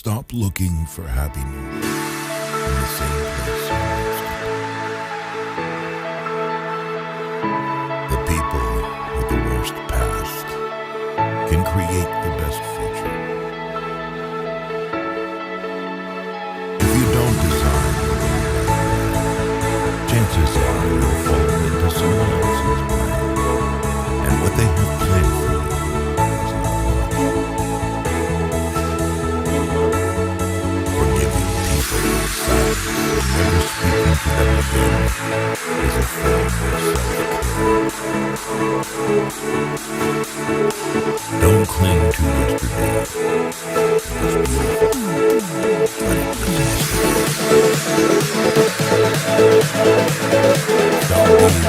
Stop looking for happiness in the same place you lost it. The people with the worst past can create the best future. If you don't design your own life, chances are you'll fall into someone else's plan, and what they have planned for you is not much. Forgiving people inside and never speaking to them again is a form of self-care. Don't cling to yesterday. It was beautiful, but it was yesterday. Stop being so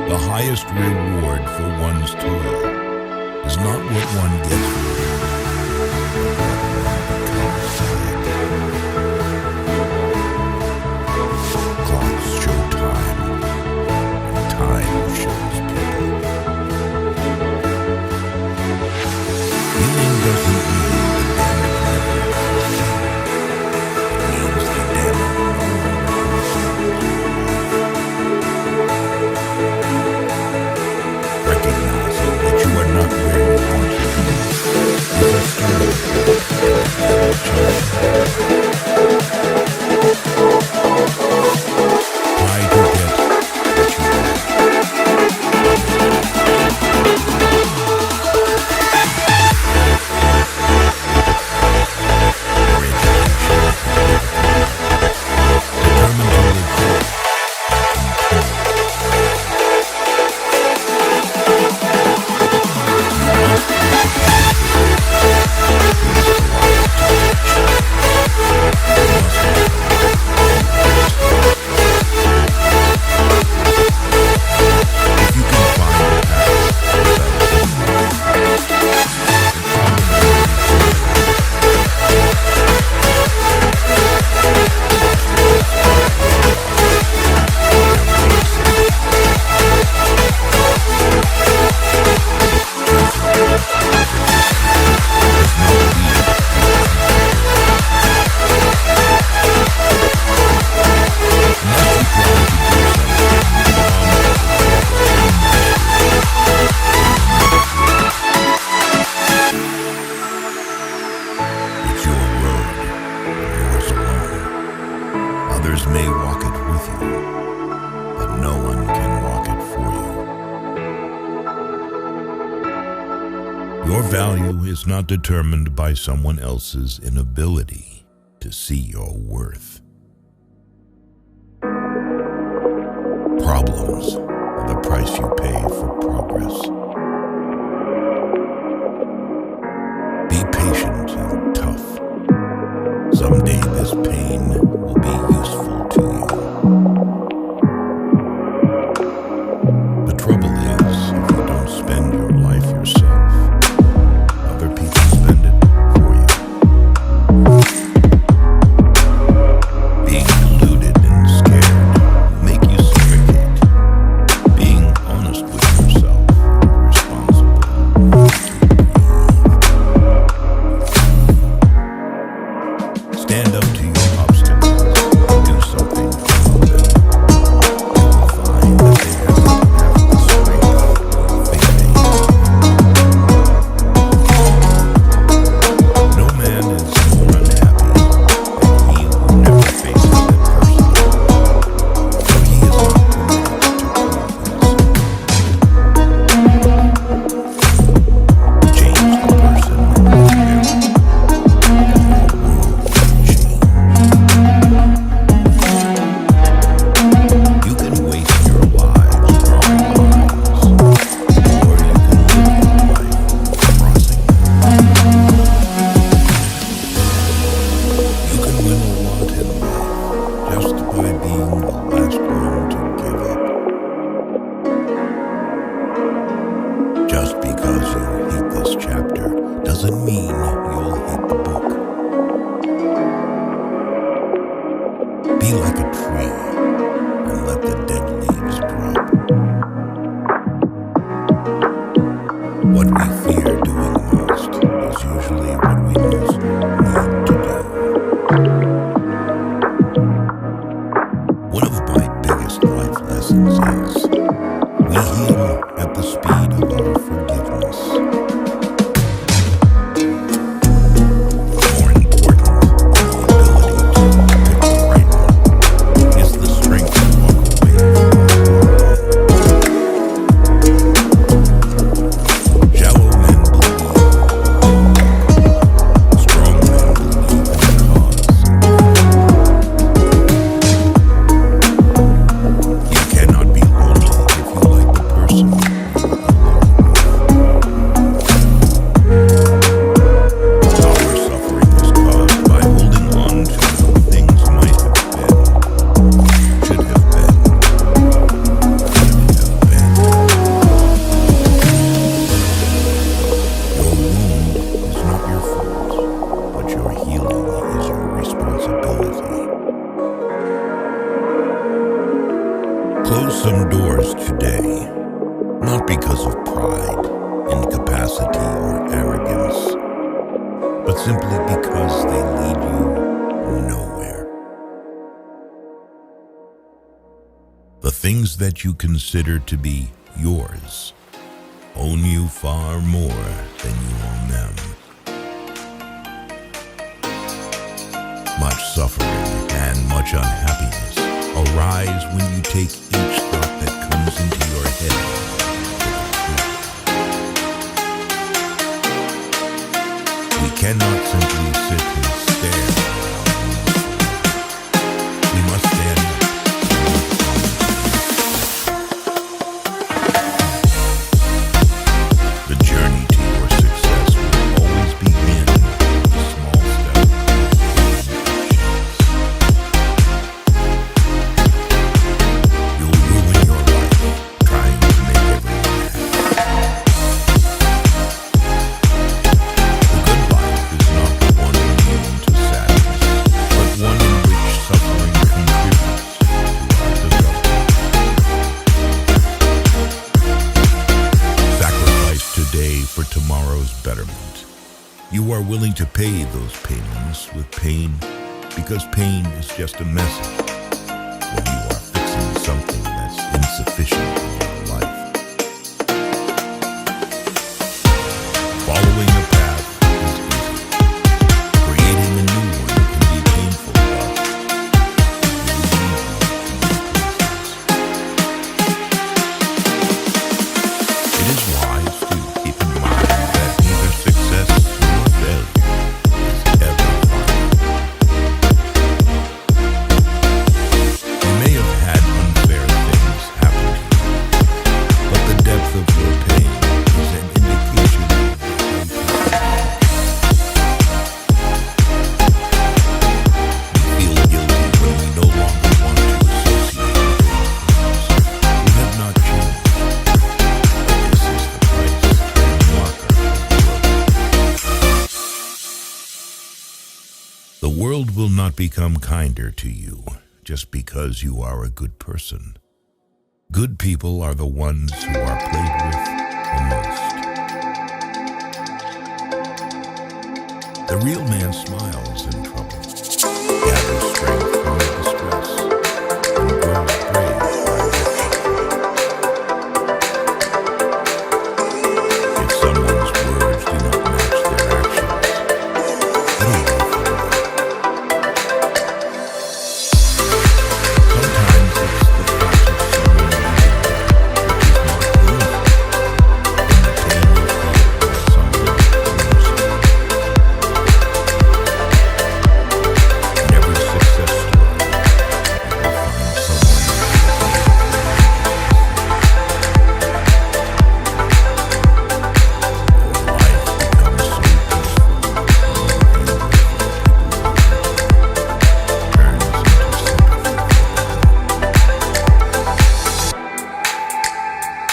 the highest reward for one's toil is not what one gets from it, but what one becomes from it. Clocks show time, and time shows people. Healing doesn't mean the damage never existed. It means the damage no longer consumes your life. Recognizing that you are not where you want to be is a story that change. Try to get what you want. Your education, determined to live full. Others may walk it with you, but no one can walk it for you. Your value is not determined by someone else's inability to see your worth. Problems are the price you pay for progress. Be patient and tough. Someday this pain will be useful to you. The trouble is, if you don't spend your life yourself, other people spend it for you. Being deluded and scared will make you suffocate. Being honest with yourself simply because they lead you nowhere. The things that you consider to be yours own you far more than you own them. Much suffering and much unhappiness arise when you take each thought that comes into your head. We cannot simply sit and stare. We must stand up. The journey to your success will always begin with a small step. You'll ruin your life trying to make everyone happy. The good life is not the one immune to sadness, but one in which suffering contributes to our development. Sacrifice today for tomorrow's betterment. You are willing to pay those payments with pain because pain is just a message when you are fixing something that's insufficient in your life. Following a path is easy. Creating a new one can be painful, but it will lead you to new places. It is wise to keep in mind that neither success nor failure is ever final. You may have had unfair things happen to you, but the depth of your pain is an indication of your We feel guilty when we no longer want to associate with those who have not changed. But this is the price and marker of growth. The world will not become kinder to you just because you are a good person. Good people are the ones who are played with the most. The real man smiles in trouble, gathers strength from the distress, and grows brave by victory. If someone's words do not match their actions, it'll go for them. Sometimes it's the thought of someone leaving which is more painful than the pain you feel when someone leaves you. In every success story, you will find someone your life becomes so peaceful when the anger of turns into sympathy.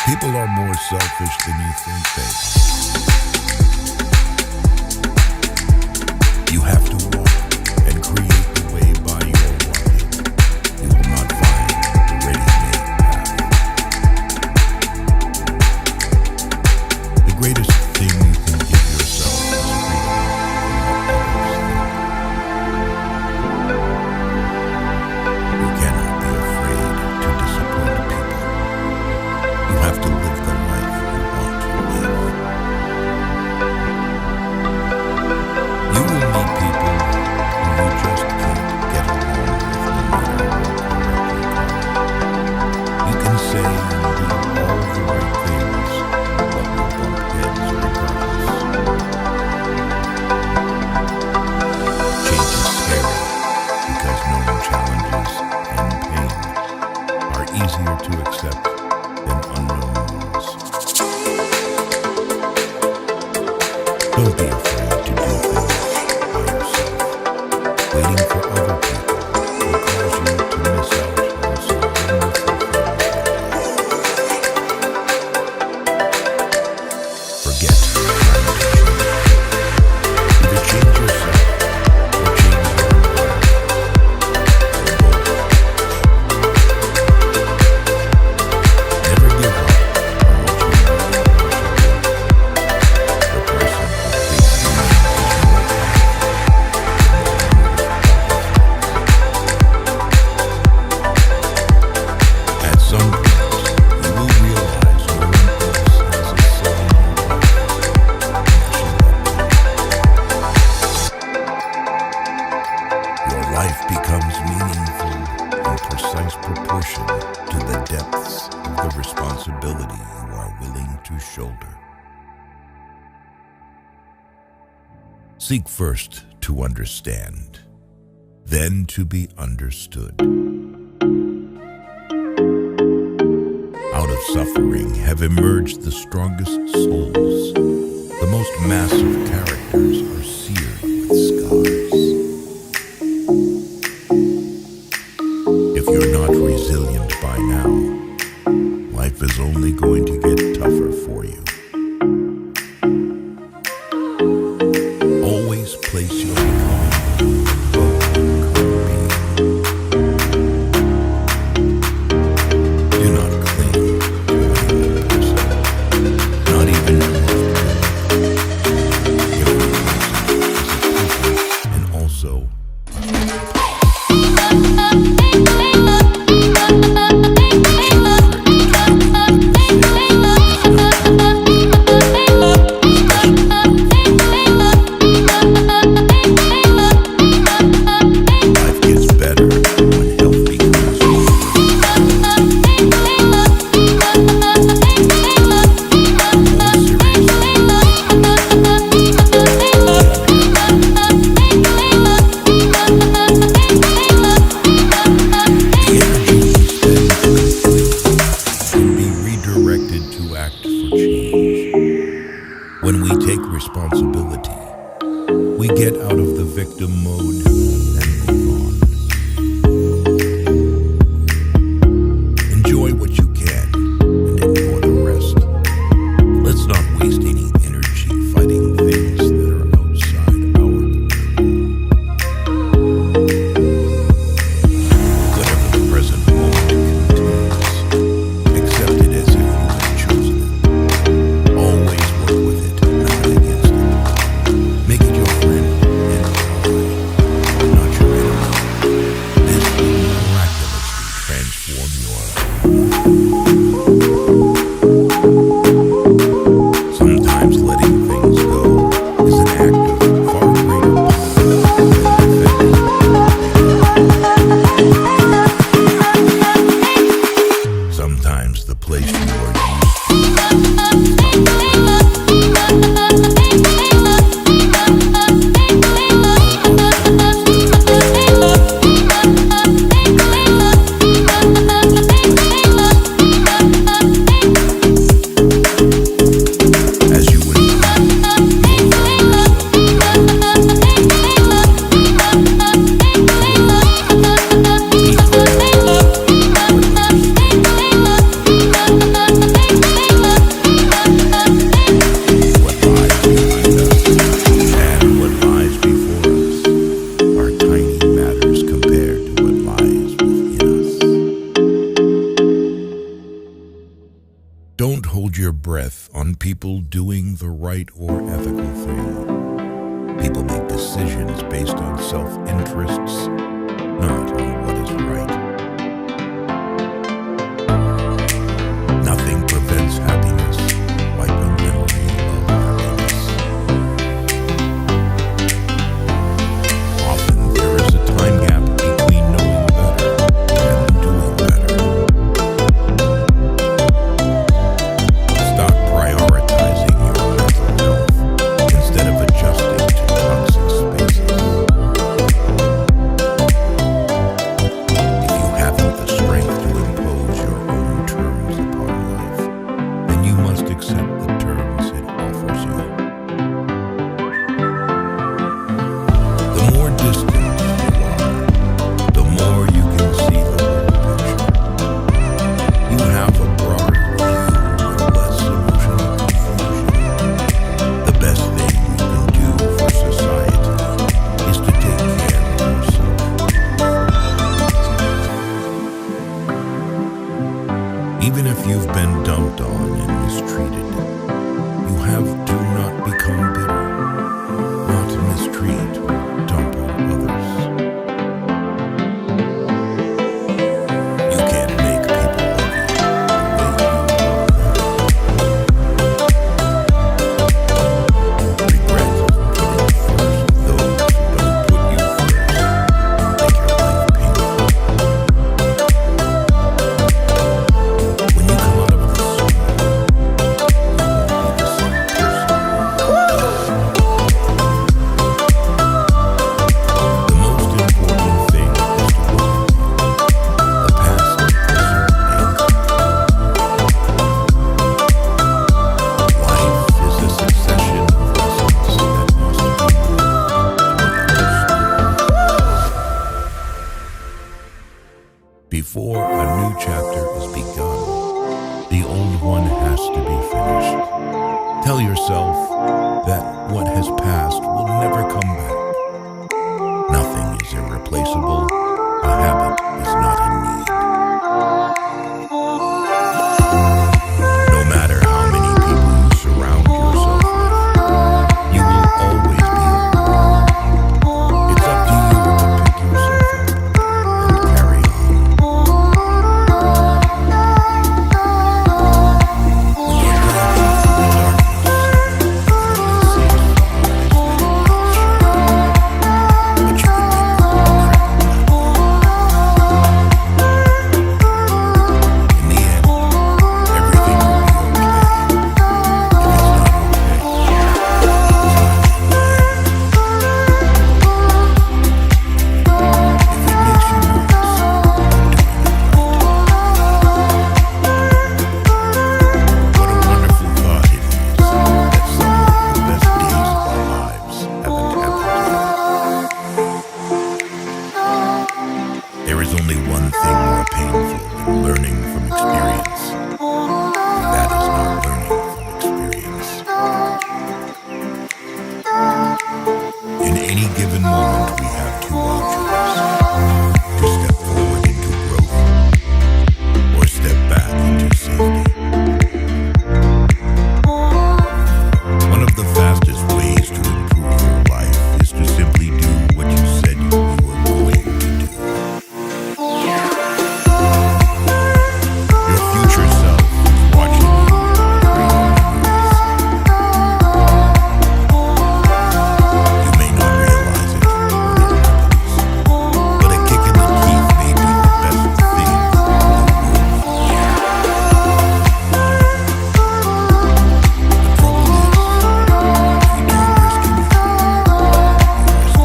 People are more selfish than you think they are. You have to walk and create the way by your walking. You will not find the ready-made path. The greatest thing you can give yourself is freedom from what others think. You cannot be afraid to disappoint people. You have to live the life you want to live. You will meet people who you just can't get along with no matter how correct you are. You can say and do all the right things, but will bump heads regardless. Change is scary because known challenges and pain are easier to accept than unknown ones. Don't be afraid to do things by yourself. Waiting for other people will cause you to miss out on some wonderful things in life. Forget trying to change. Either change yourself or change your environment. Or both. Never give up on what you really want to do. The person who thinks you is more powerful Seek first to understand, then to be understood. Out of suffering have emerged the strongest souls. The most massive characters are seared with scars. If you're not resilient by now, life is only going to get tougher for you. Always place your becoming above your being. Do not cling to another person, not even your most every person is a person and also when we take responsibility, we get out of the victim mode and move on. Enjoy what you can and ignore the rest. Let's not waste any energy fighting things that are outside our control. Whatever the present moment contains, accept it as if you have chosen it. Always work with it, not against it. Make it your friend and ally, not your enemy. This will miraculously transform your life. Sometimes letting things go is an act of far greater power than defending. Sometimes the place you are used to is not the as you improve, you'll find what lies behind us and what lies before us are tiny matters compared to what lies within us. Don't hold your breath on people doing the right or ethical thing. People make decisions based on self-interests, not on what is right. Nothing prevents happiness like the memory of happiness. Often there is a time gap between knowing better and doing better. Stop prioritizing your mental health instead of adjusting to toxic spaces. yourself that what has passed will never come back. Nothing is irreplaceable. A habit is not in need. No matter how many people you surround yourself with, you will always be alone. It's up to you to pick yourself up and carry on. When you're driving through the darkness, you can only see the stars with your There is only one thing more painful than learning from experience, and that is not learning from experience. In any given moment, we have two options: to step forward into growth, or step back into safety. One of the fastest ways to improve your life is to simply do what you said you were going to do. Your future self is watching you create memories. You may not realize it when it happens, but a kick in the teeth may be the best thing in the world for you. The trouble is, if you don't risk anything, you risk nothing.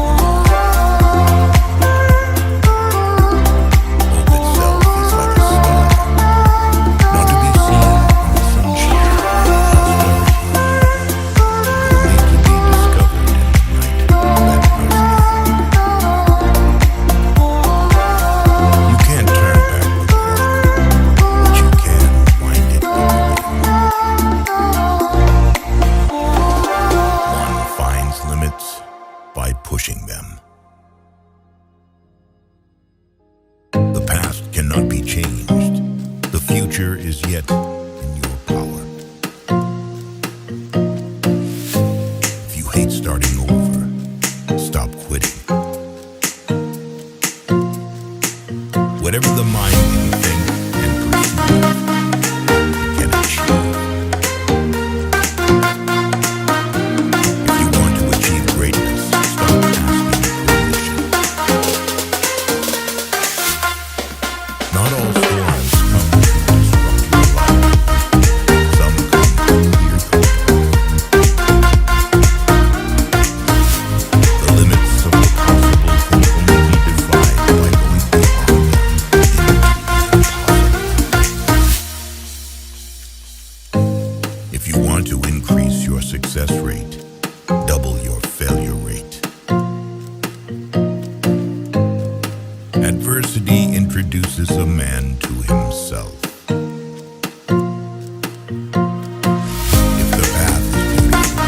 Hope itself is like a star, not to be seen in the sunshine or prosperity, only to be discovered in the night of adversity. You can't turn back the clock, but you can wind it quickly. One finds limits by pushing them. The past cannot be changed. The future is yet in your power. If you hate starting over, stop quitting. Whatever the mind can think and perceive, it can achieve. If you want to achieve greatness, stop asking permission. Not all storms come to disrupt your life. Some come to clear your path. The limits of the possible can only be defined by going beyond them into the impossible. If you want to increase your success rate, double your failure rate. Adversity introduces a man to himself. If the path is beautiful,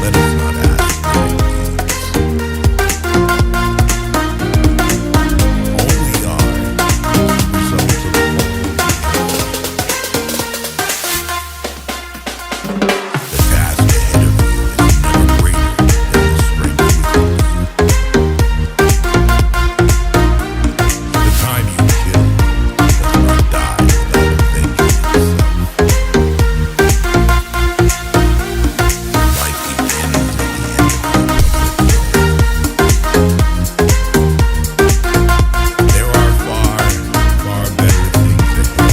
let us not ask where it leads. All we are is the result of all we have done. The task ahead of you is never greater than the strength within you. The time you kill does not die without avenging itself. Life begins at the end of your There are far, far better things ahead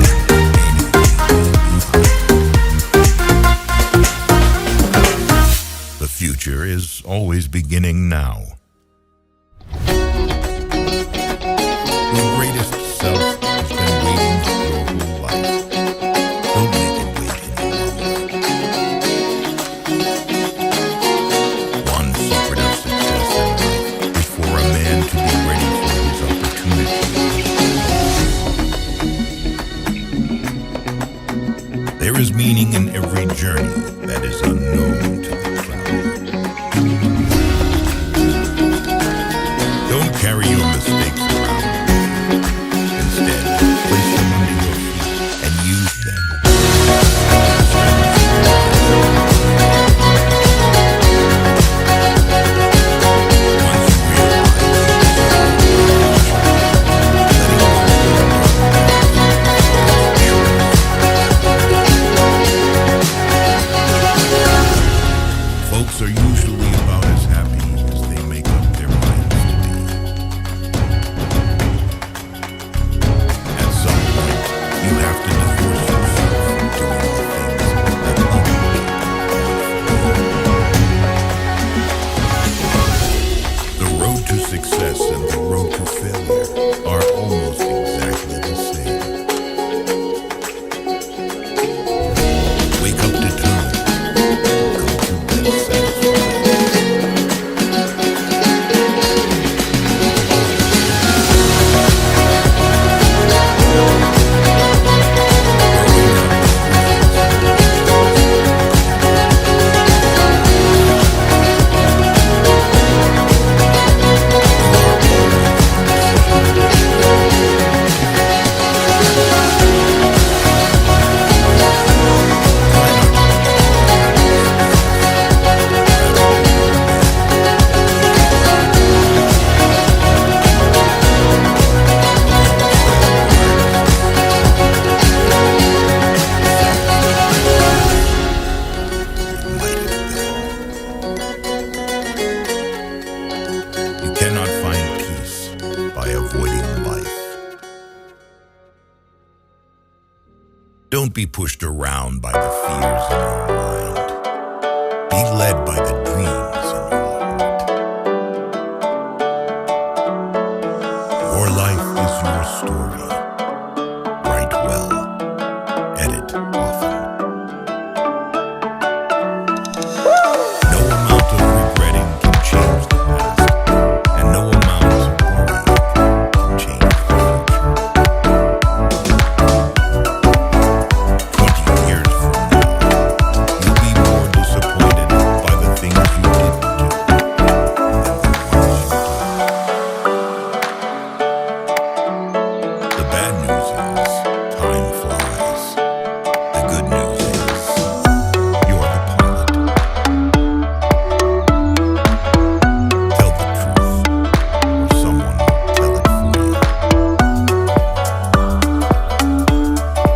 than anything behind. The future is always beginning now. Your greatest self has been waiting your whole life. Don't make it wait any longer. One secret of success in life is for a man to be ready for his opportunity. There is meaning in every journey that that is unknown to the traveler. Don't carry your mistakes around. Instead, place them under your feet and use them. Folks are usually about as happy as they make up their minds to be. At some point, you have to divorce yourself from doing the things that other people do. The road to success and the road to failure are almost exactly the same. Wake up determined. Cannot find peace by avoiding life. Don't be pushed around by the fears in your mind. Be led by the dreams in your heart. Your life is your story. Write well. Edit often. No amount of regretting can change the past. No amount of worrying can change the future. 20 years from now, you'll be more disappointed by the things you didn't do than the ones you did. The bad news is, time flies. The good news is, you're the pilot. Tell the truth. Someone will tell it for you.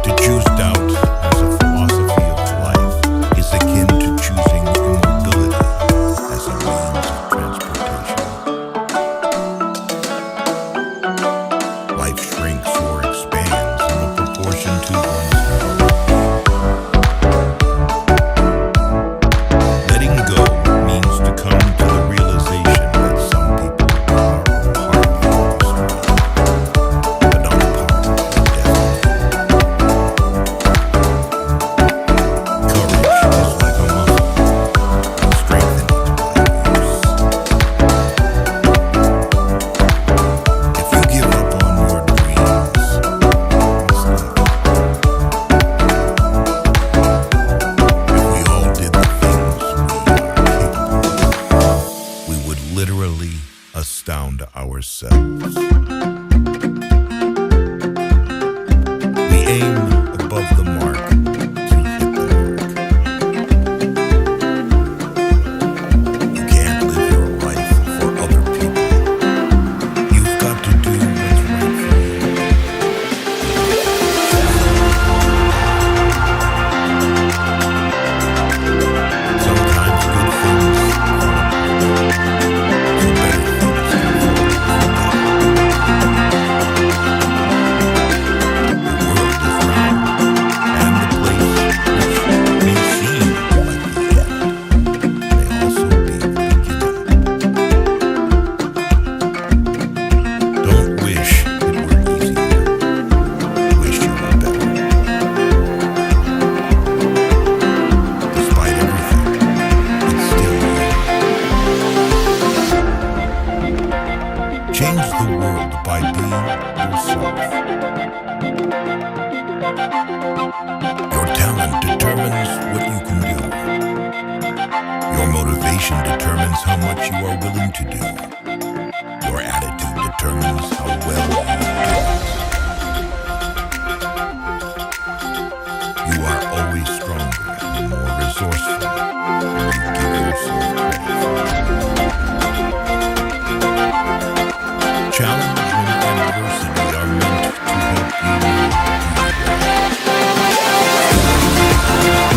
To choose doubt as a philosophy of life is akin to choosing immobility as a means of transportation. Life shrinks or expands in the proportion to one's health. Letting go means to come to the realization that some people are a part of the industry, but not a part of death. Courage is like a muscle, and strengthen it by use. If you give up on your dreams, what's left? If we all did the things we are capable of, we would literally astound ourselves. We aim above the mark to hit the mark. You can't live your life for other people. You've got to do what's right for you. Sometimes good things come, so better things can follow. motivation determines how much you are willing to do. Your attitude determines how well you do it. You are always stronger and more resourceful when you give yourself credit. Challenge and adversity are meant to help you move through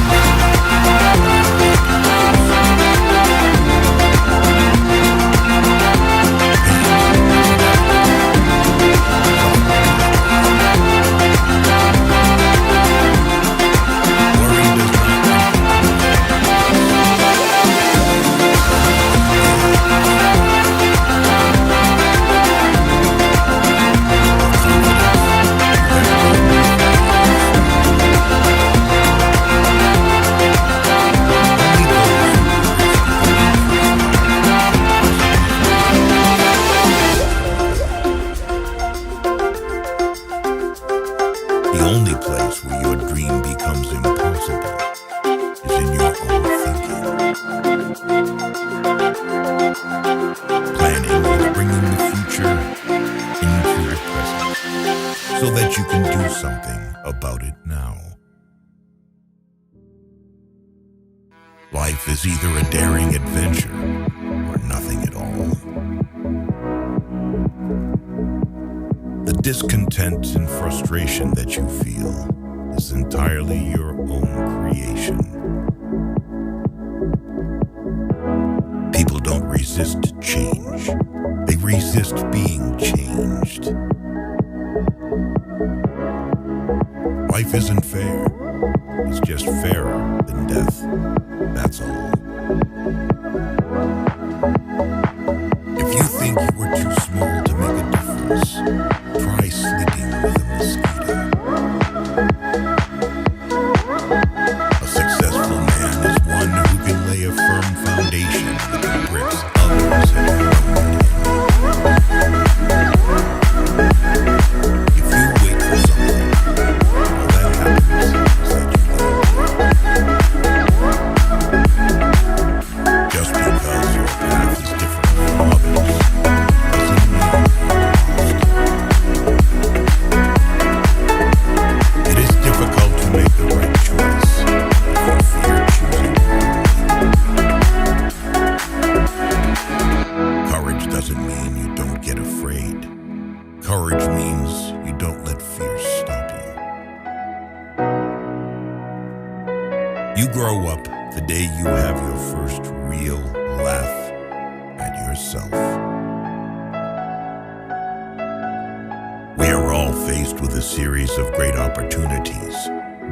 The only place where your dream becomes impossible is in your own thinking. Planning is bringing the future into the present so that you can do something about it now. Life is either a daring adventure or nothing at all. The discontent and frustration that you feel is entirely your own creation. People don't resist change. They resist being changed. Life isn't fair. It's just fairer than death. That's all. If you think you were too small to make a difference, try sleeping with a mosquito. A successful man is one who can lay a firm foundation with the bricks others have thrown If you wait for something, all that happens is that you don't. Just because your path is different from others doesn't mean you're lost. It is difficult to make the right choice if you fear choosing wrong. Courage doesn't mean you don't get afraid. Courage means you don't let fear stop you. You grow up the day you have your first real laugh at yourself. We are all faced with a series of great opportunities,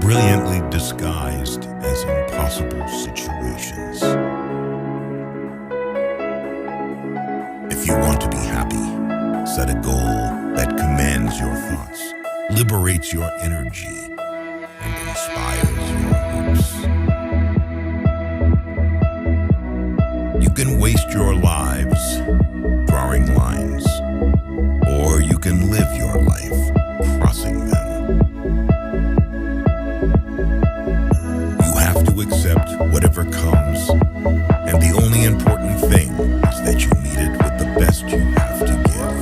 brilliantly disguised as impossible situations. If you want to be happy, set a goal that commands your thoughts, liberates your energy, and inspires your hopes. You can waste your lives drawing lines, or you can live your life crossing them. You have to accept whatever comes, and the only important thing is that you meet it with the best you have to give.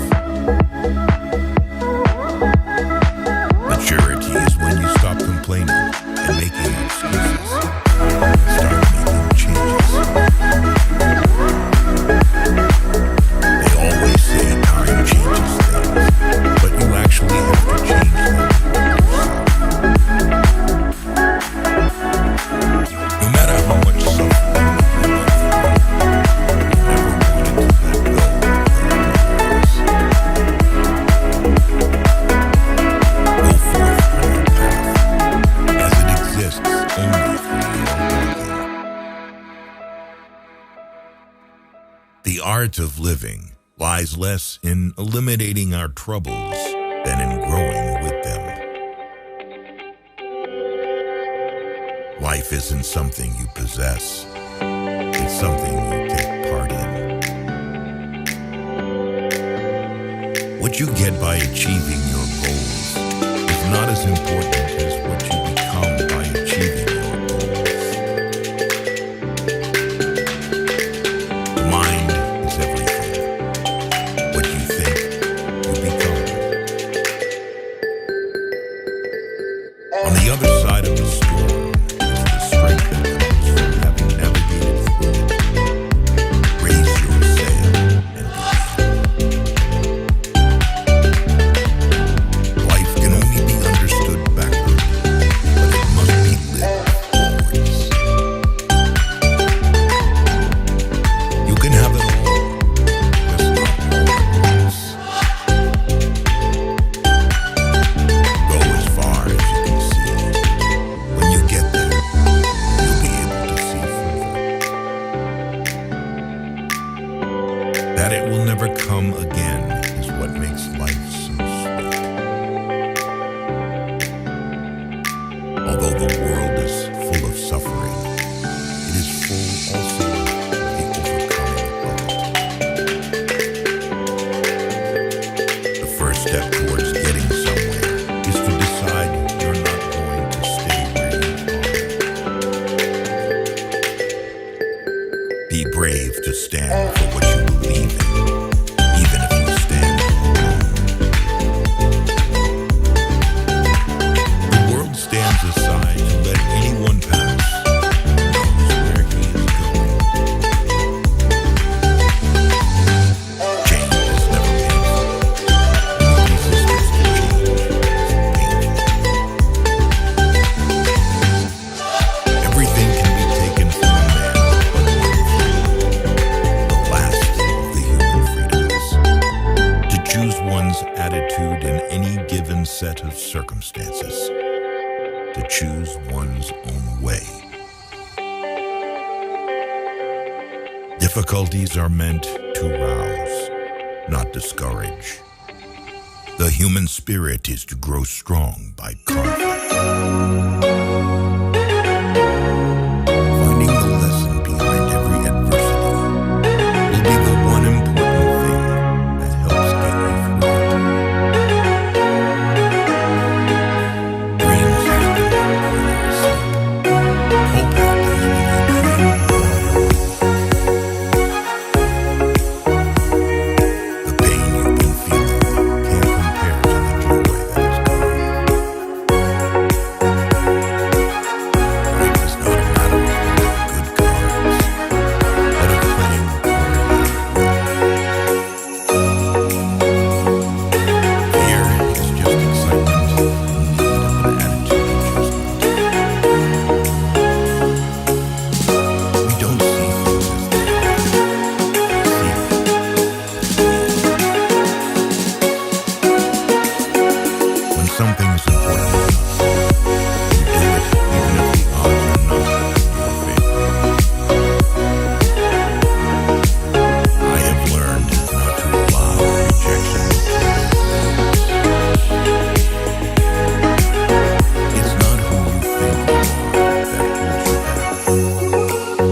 Maturity is when you stop complaining and making excuses and start making changes. They always say time changes things, but you actually have to change them yourself. No matter how much suffering you went through, you never wanted to let go of Go forth on your path, as it exists only through your walking. The art of living lies less in eliminating our troubles than in growing with them. Life isn't something you possess. It's something you take part in. What you get by achieving your goals is not as important as what you become by achieving your goals. come again is what makes life so sweet. Although the world is full of suffering, it is full also of the overcoming of it. The first step towards getting somewhere is to decide you're not going to stay where you are. Be brave to stand for what you believe in, even if you stand alone. The world stands aside to let anyone pass who knows where he is going. Change is never painful. The resistance to change is painful. Everything can be taken from a man but one thing, the last of the human freedoms: to choose one's attitude in any given set of circumstances, to choose one's own way. Difficulties are meant to rouse, not discourage. The human spirit is to grow strong by conflict. Finding the lesson behind every adversity will be the one important thing that helps get you through it. Dreams happen when you're asleep. Hope happens when you dream more. The pain you've been feeling can't compare to the joy that is coming. Life is not a matter of playing good cards, but of playing accordingly. Fear is just excitement in need of an attitude adjustment. We don't see things as they are. We see them as when something is important enough, you do it even if the odds are not in your favor. I have learned not to allow rejection to It's not who you think you are that holds you back.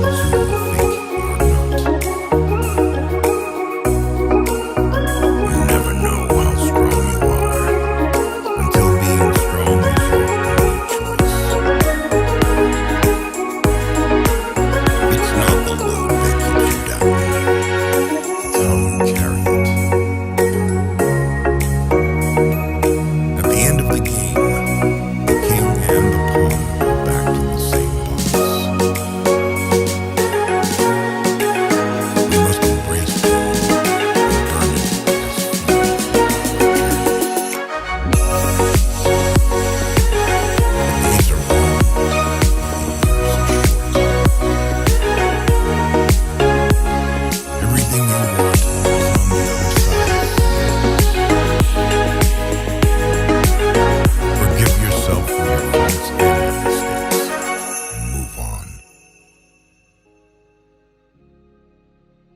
It's who you think you're not. You never know how strong you are until being strong is your only choice. It's not the load that keeps you down. It's how you carry it. At the end of the game, the king and the pawn go back to the same box. We must embrace pain and burn it as fuel for our journey. The days are long, the years are short. Everything you want is on the other side. Forgive yourself for your faults and your mistakes, and move on.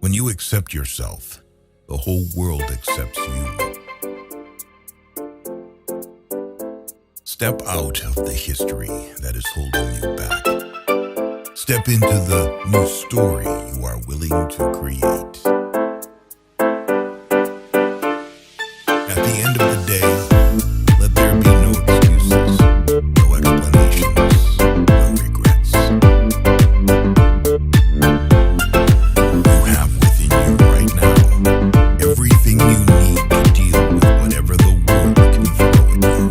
When you accept yourself, the whole world accepts you. Step out of the history that is holding you back. Step into the new story you are willing to create. At the end of the day, let there be no excuses, no explanations, no regrets. You have within you right now everything you need to deal with whatever the world can throw at you.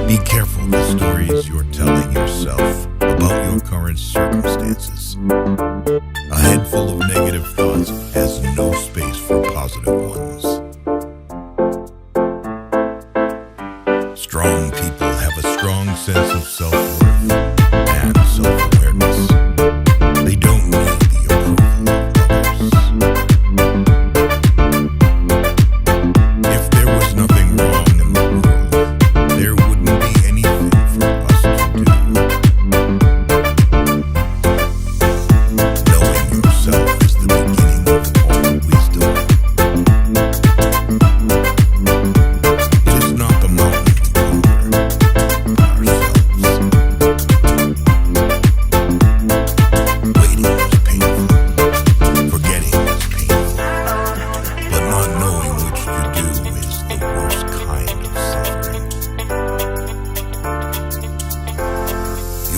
Be careful the stories you're telling yourself about your current circumstances. A head full of negative thoughts has no space for positive ones. Strong people have a strong sense of self-worth and self-awareness. They don't need the approval of others. If there was nothing wrong in the world, there wouldn't be anything for us to do. No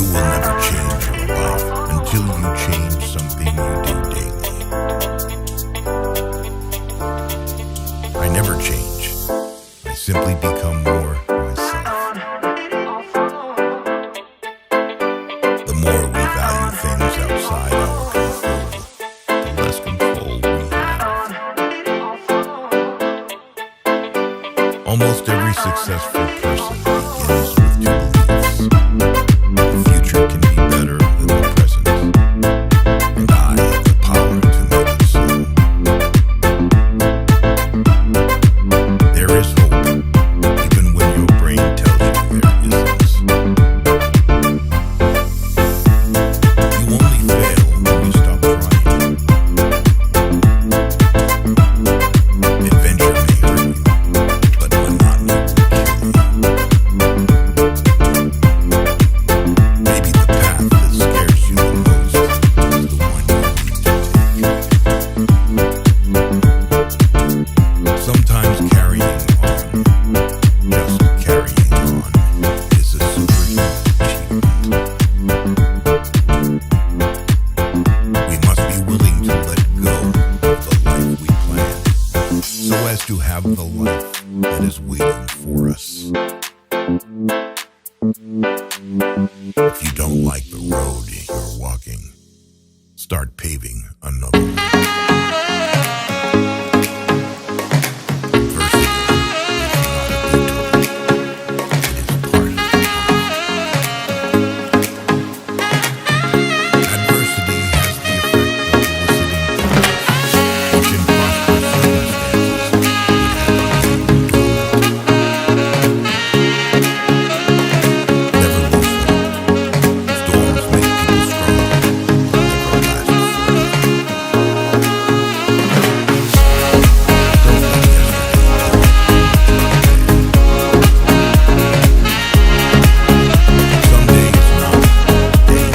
You will never change your life until you change something you do daily. I never change. I simply become more myself. The more we value things outside our control, the less control we have. Almost every successful person begins with two beliefs. The future can be better than the present, and I have the power to make it so. There is hope, even when your brain tells you there isn't. You only fail when you stop trying. Adventure may hurt you, but monotony will kill you. Maybe the path that scares you the most is the one you need to take. Sometimes carrying on, just carrying on, is a superhuman achievement. We must be willing to let go of the life we planned, so as to have the life that is waiting for us. If you don't like the road you're walking, start paving another one. Adversity is not a detour. It is part of the path. Adversity has the effect of eliciting thoughts, which in prosperous circumstances would have been dormant. Never lose hope. Storms make people strong, but never last forever. Don't let yesterday someday is not a day.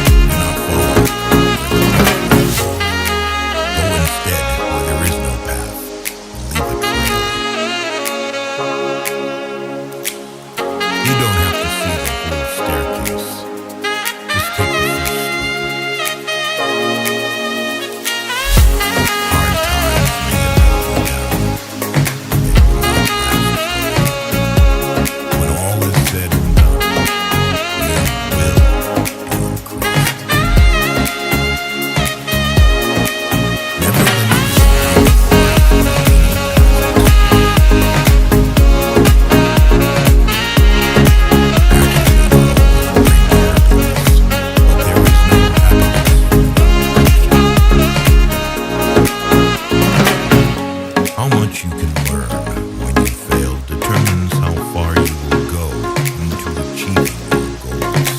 Do not follow where the path leads. Go instead where there is no path and leave a trail. You don't have to see the whole staircase. Just take the first step. Hard times may have held you down, but they will not last forever. When all is said and done, you will be increased. Never limit your view of life by any past experience. Actions will always bring happiness, but there is no happiness without action. How much you can learn when you fail determines how far you will go into achieving your goals.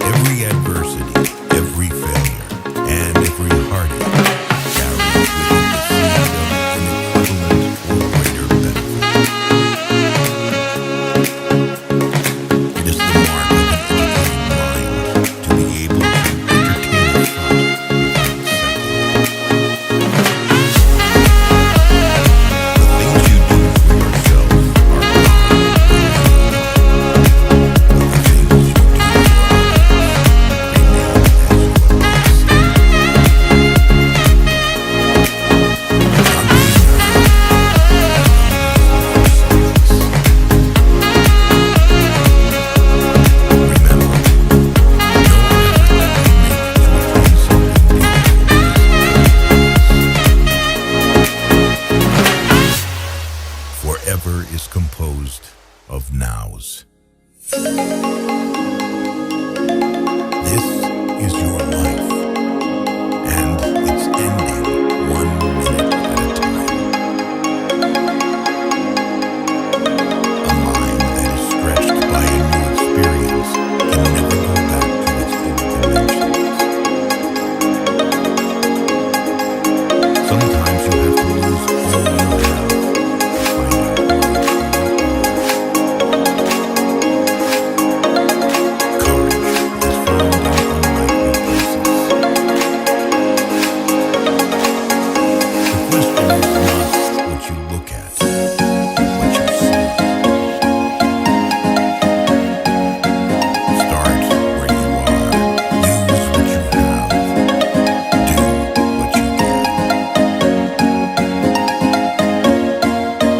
Every adversity, every failure, and every heartache carries with it the seed of an equivalent or greater benefit. It is the mark of an educated mind to be able to entertain a thought without accepting it. The things you do for yourself are gone when you leave. But the things you do for others remain as your legacy. Forever is composed of nows. This is your life, and it's ending 1 minute at a time. A mind that is stretched by a new experience can never go back to its old conventions. Sometimes you have to lose all you have to find out who you truly are. Courage is found in at, what you see. Start where you are. Use what you have. Do what you can.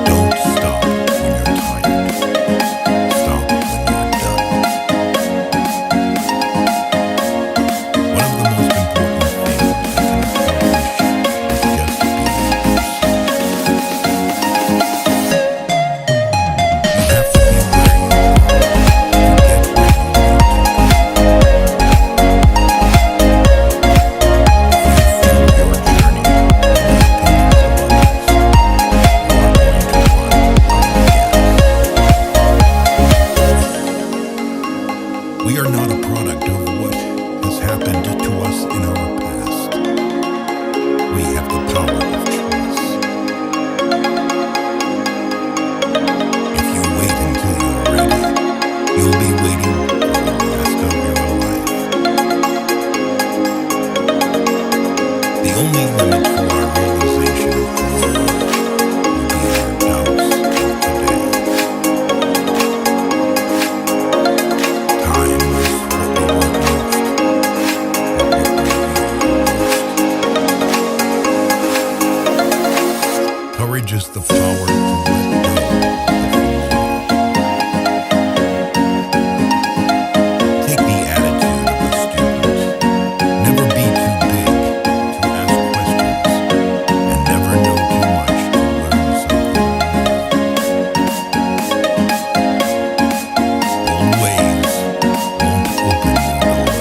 Don't stop when you're tired. Stop when you're done. One of the most important things you can accomplish is just being yourself. You have to be where you are to get where you need to go. If you feel your journey in the opinions of others, you are going to run out of gas. We are not a product of what has happened to us in our past. We have the power of choice. If you wait until you're ready, you'll be waiting for the rest of your life. The only limit to our realization of tomorrow will be our doubts of today. Time is what we want most, but what we use most. Courage is the power to let go of the familiar. Take the attitude of a student. Never be too big to ask questions, and never know too much to learn something new. Old ways won't open new doors.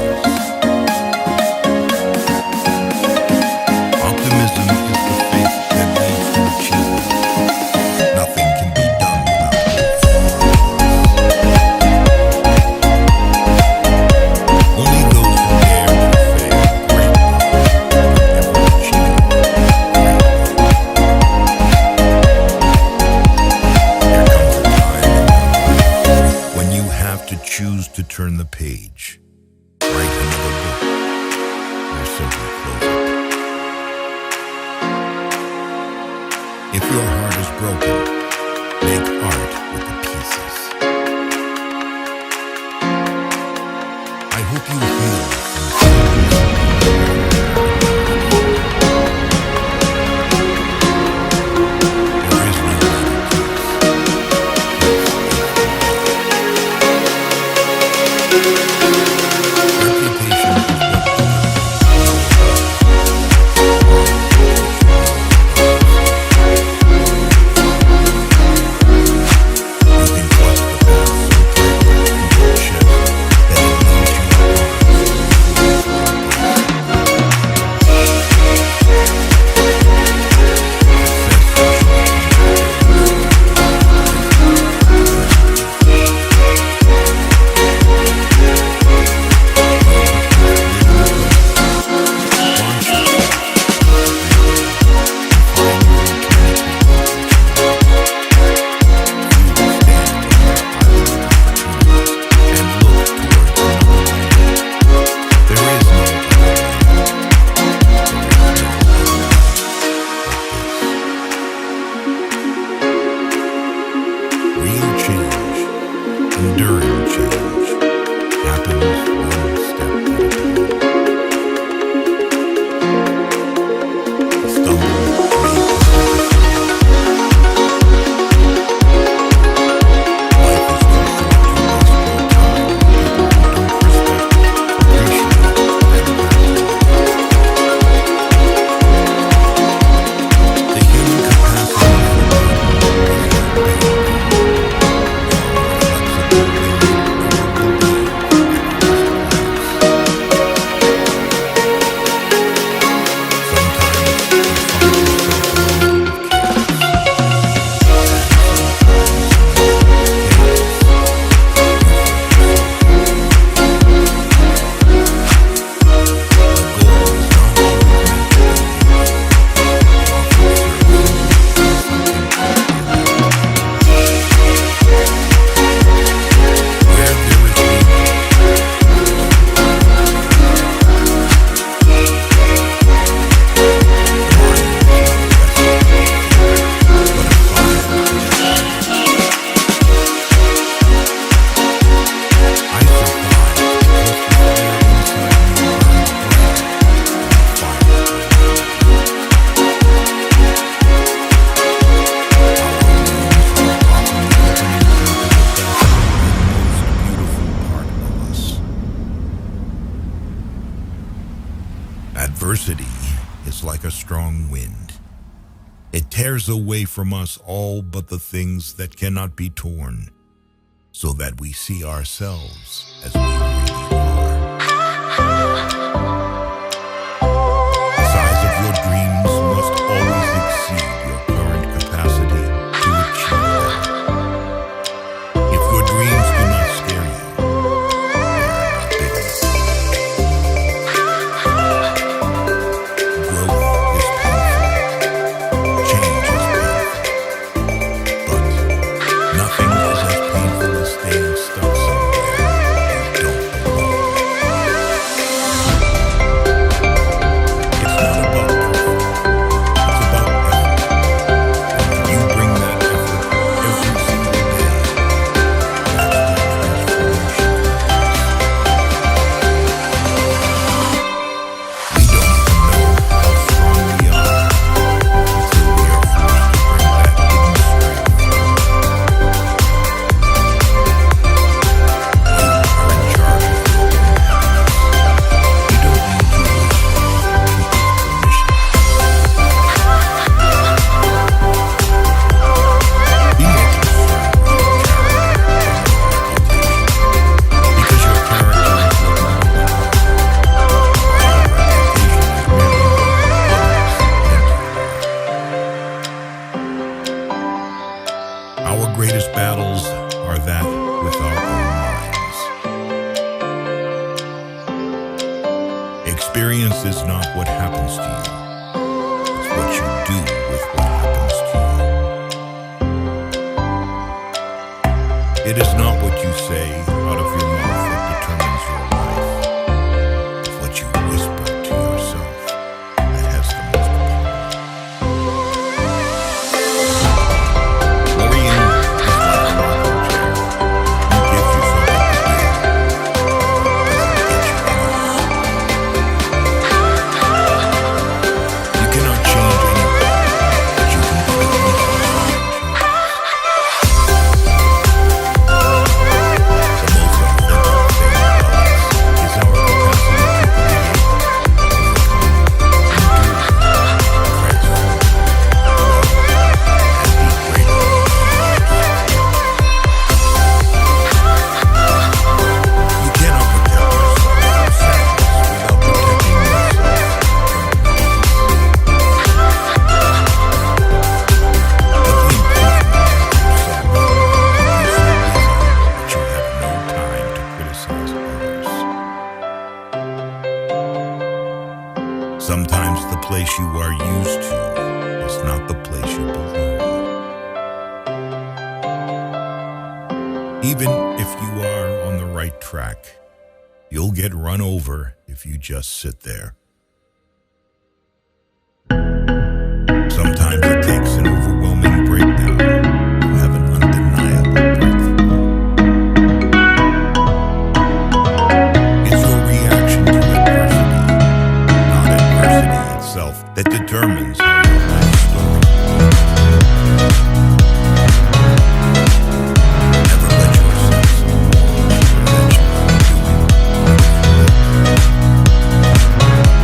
Optimism is the faith that leads to achievement. Nothing can be done without performance. Only those who dare to fail greatly can ever achieve greatly. There comes a time in your life when you have to choose to turn the page, write another book, or simply close it. If your heart is broken, make art with the pieces. I hope you heal from sadness. There is no way to peace. Reputation is what strong wind. It tears away from us all but the things that cannot be torn, so that we see ourselves as we really are. The size of your dreams must always exceed your current capacity to achieve them. If your dreams do not scare you, they are not big enough. Growth is painful. Change is painful. But nothing is as painful as staying stuck somewhere you don't belong. It's not about perfect. It's about effort. And when you bring that effort every single day, that's when transformation happens. We don't even know how strong we are until we are forced to bring that hidden strength. You are in charge of your own happiness. You don't need to wish for other people's permission. Be more concerned with your character than your reputation, because your character is what you are, while your reputation is merely what others think you are. Our greatest battles are that with our own minds. Experience is not what happens to you. It's what you do with what happens to you. It is not what you say out of your mouth that determines your life. It's what you whisper to yourself that has the most power. Worrying is like a rocking chair. It gives you something to do, but it doesn't get you anywhere. You cannot change anything, but you can be the reason something changes. The most authentic thing about us is our capacity to create, overcome, endure, transform, love, and be greater than others. You cannot protect yourself from sadness without protecting yourself from peace. But the improvement of yourself keep you so busy that you have no time to criticize others. Sometimes the place you are used to is not the place you belong. Even if you are on the right track, you'll get run over if you just sit there. Sometimes it takes an overwhelming breakdown to have an undeniable breakthrough. It's your reaction to adversity, not adversity itself, that determines how your life story will never let your sense of morals prevent you from doing what is right.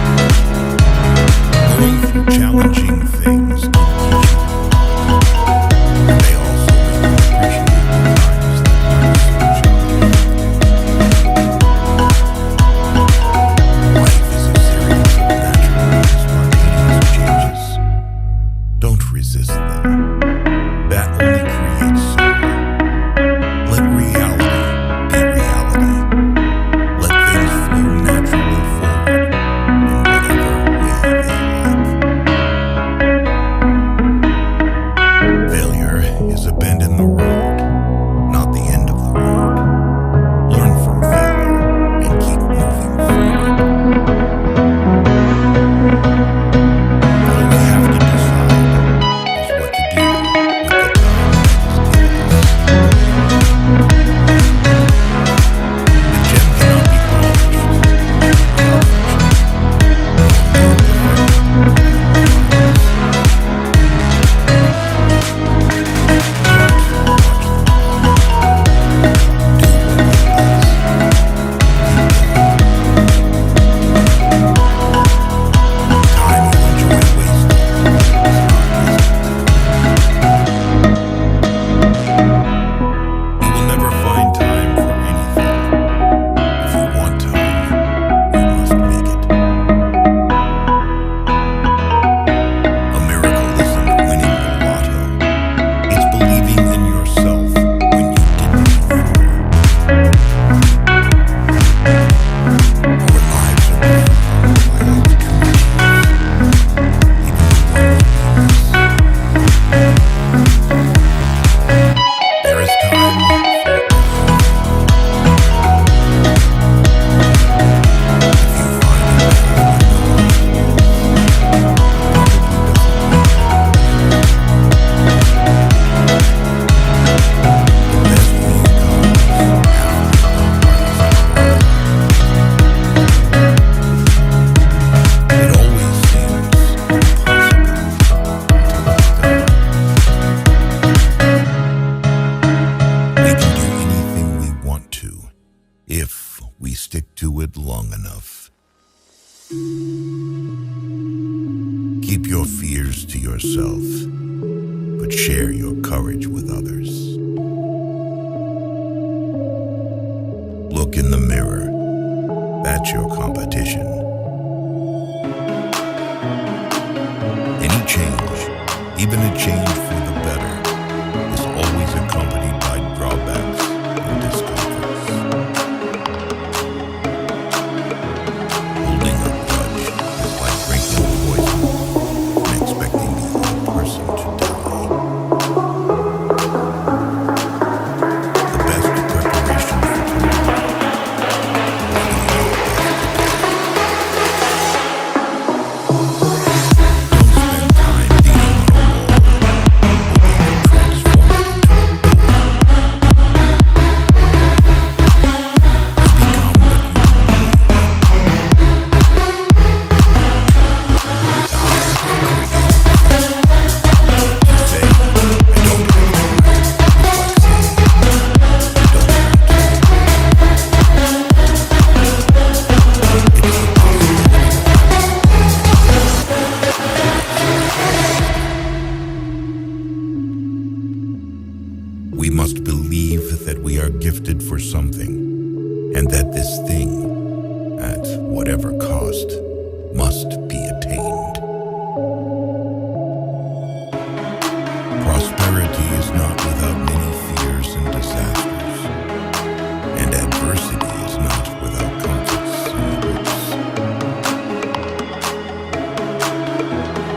to it long enough. Keep your fears to yourself, but share your courage with others. Look in the mirror. That's your competition. Any change, even a change for the better, is always accompanied by drawbacks and discomforts. Holding a grudge is like drinking poison and expecting the other person to die. The best preparation for tomorrow is doing your best today. Don't spend time beating on a wall, hoping to transform it into a door. Become what you believe. To say, I don't have time, is like saying, I don't want to. It's the possibility of we must believe that we are gifted for something, and that this thing, at whatever cost, must be attained. Prosperity is not without many fears and disasters, and adversity is not without comforts and hopes.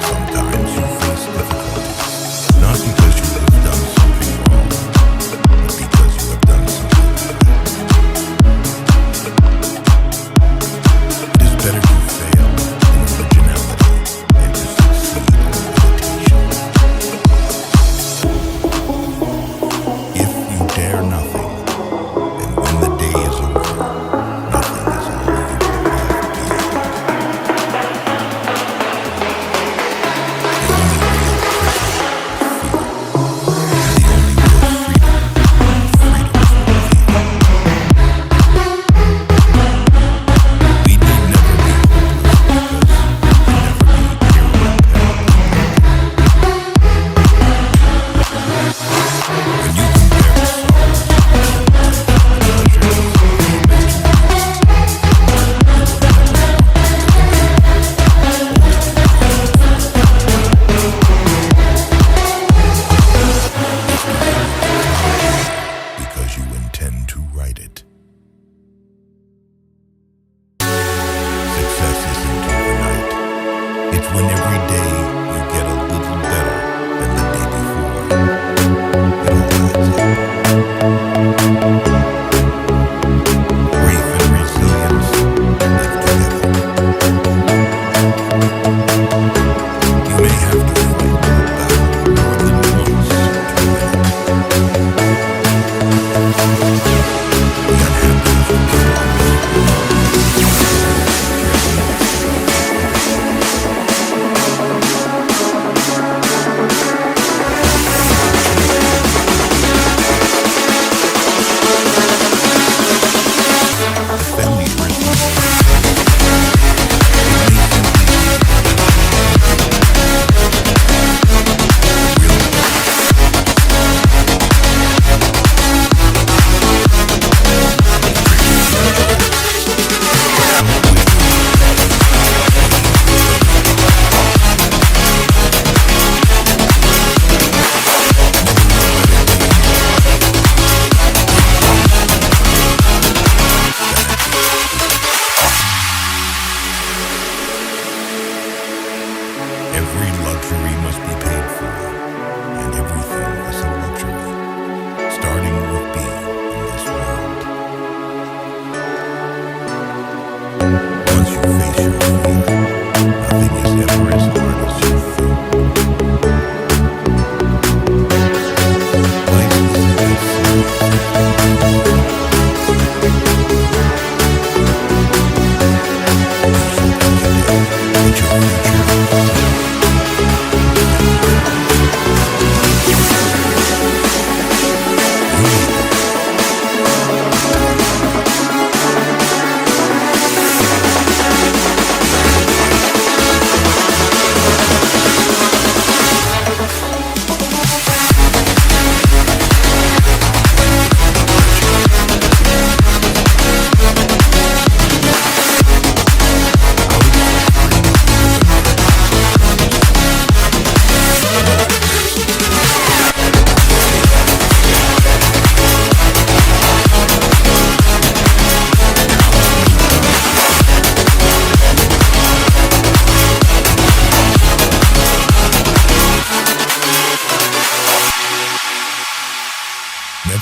Sometimes you face difficulties, not because you have done something wrong, but because you have done something right. It is better to fail in originality than to succeed in imitation. If you dare nothing, then when the day is over, nothing is all you will have gained. The only real prison is fear. The only real freedom is freedom from fear. We need never be hopeless because we never be irreparably broken. When you compare the sorrows of life with the pleasures of the imagination, you will never want because you intend to write it. Success isn't overnight. It's when every day you get a little better than the day before. It all adds up. Grief and resilience live together. You may have to fight a battle more than once to win it. The unhappiness will come along.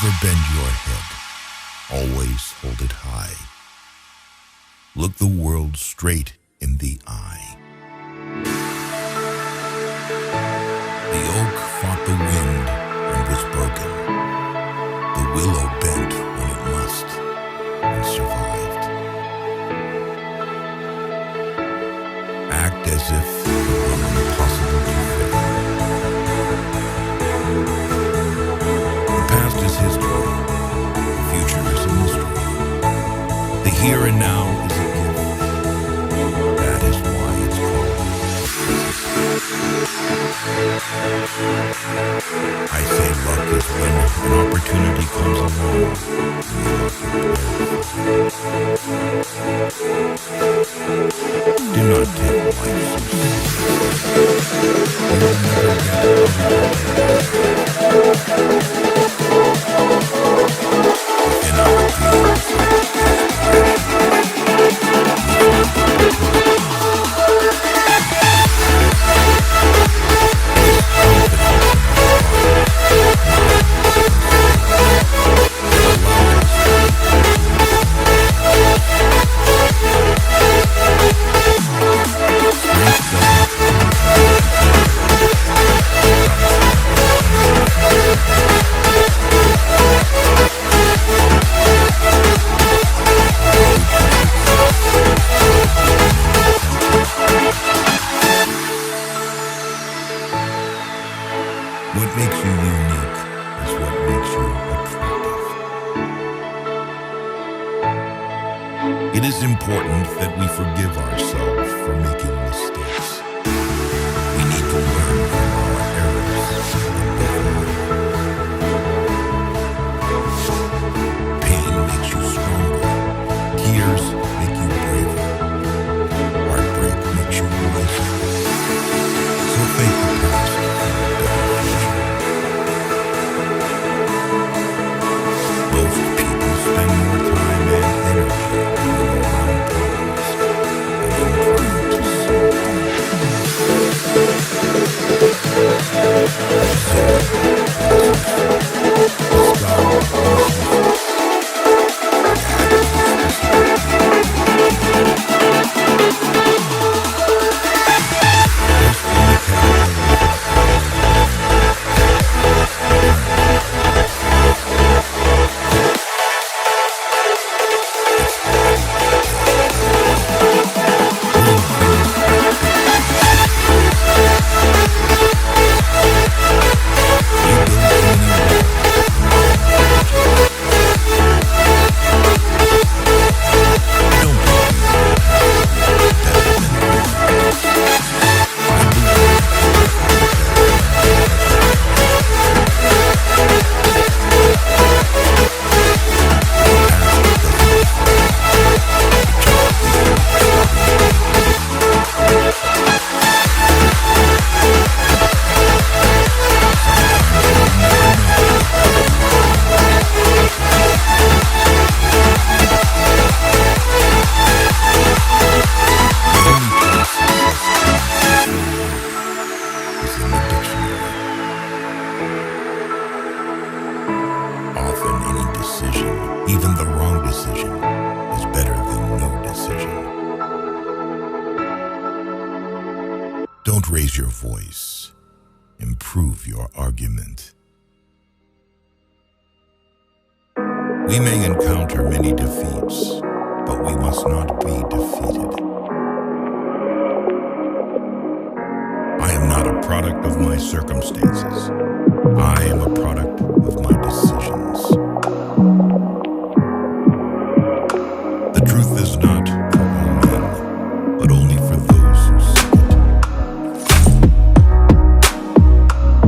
Never bend your head. Always hold it high. Look the world straight in the eye. The oak fought the wind and was broken. The willow bent when it must and survived. Act as if it were impossible to fail. The past is history. The future is a mystery. The here and now is a gift. That is why it's called. I say luck is when an opportunity comes along and you are prepared for it. Do not take life so seriously. You will never get within our dreams what makes you unique is what makes you attractive. It is important that we forgive ourselves for making mistakes. We need to learn from our errors and move on. Pain makes you stronger. Tears make you braver. Heartbreak makes you wiser. So thank the past for a better future. Most people spend more time and energy dealing around problems than in trying to solve them. Often any decision, even the wrong decision, is better than no decision. Don't raise your voice. Improve your argument. We may encounter many defeats, but we must not be defeated. I am not a product of my circumstances. I am a product of my decisions. The truth is not for all men, but only for those who seek it.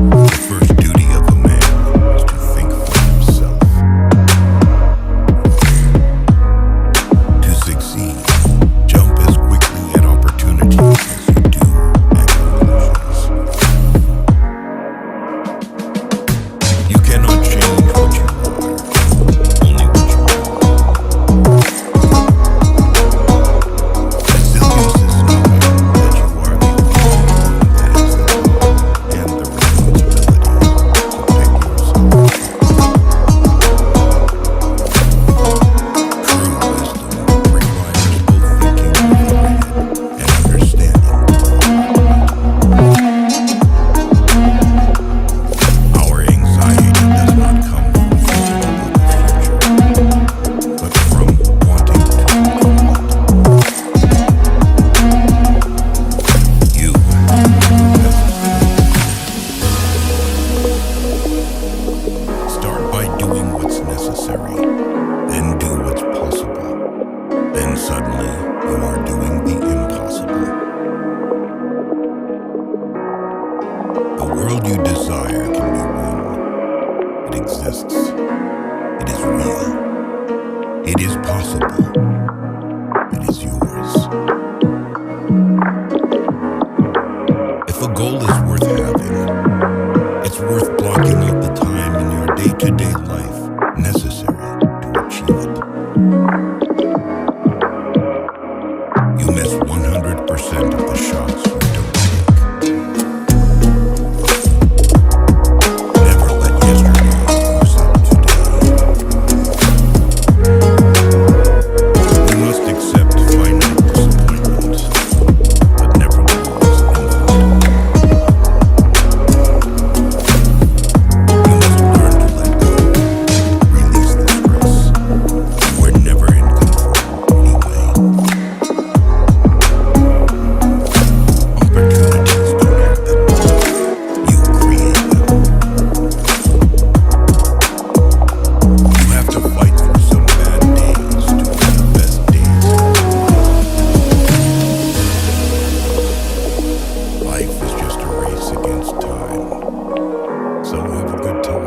The first duty of a man is to think for himself. To succeed, jump as quickly at opportunities as you do at conclusions. You cannot change necessary, then do what's possible. Then suddenly you are doing the impossible. The world you desire can be won. It exists. It is real. It is possible. It is yours. If a goal is worth having, it's worth blocking out the time in your day-to-day life necessary to achieve it. You miss 100% of the shots you don't take. Never let yesterday lose up today. You must accept finite disappointment, but never lose infinite. You must learn to let go, release the stress. You were never in control anyway. Opportunities don't happen. You create them. You have to fight through some bad days to win the best days. Life is just a race against time. So have a good time.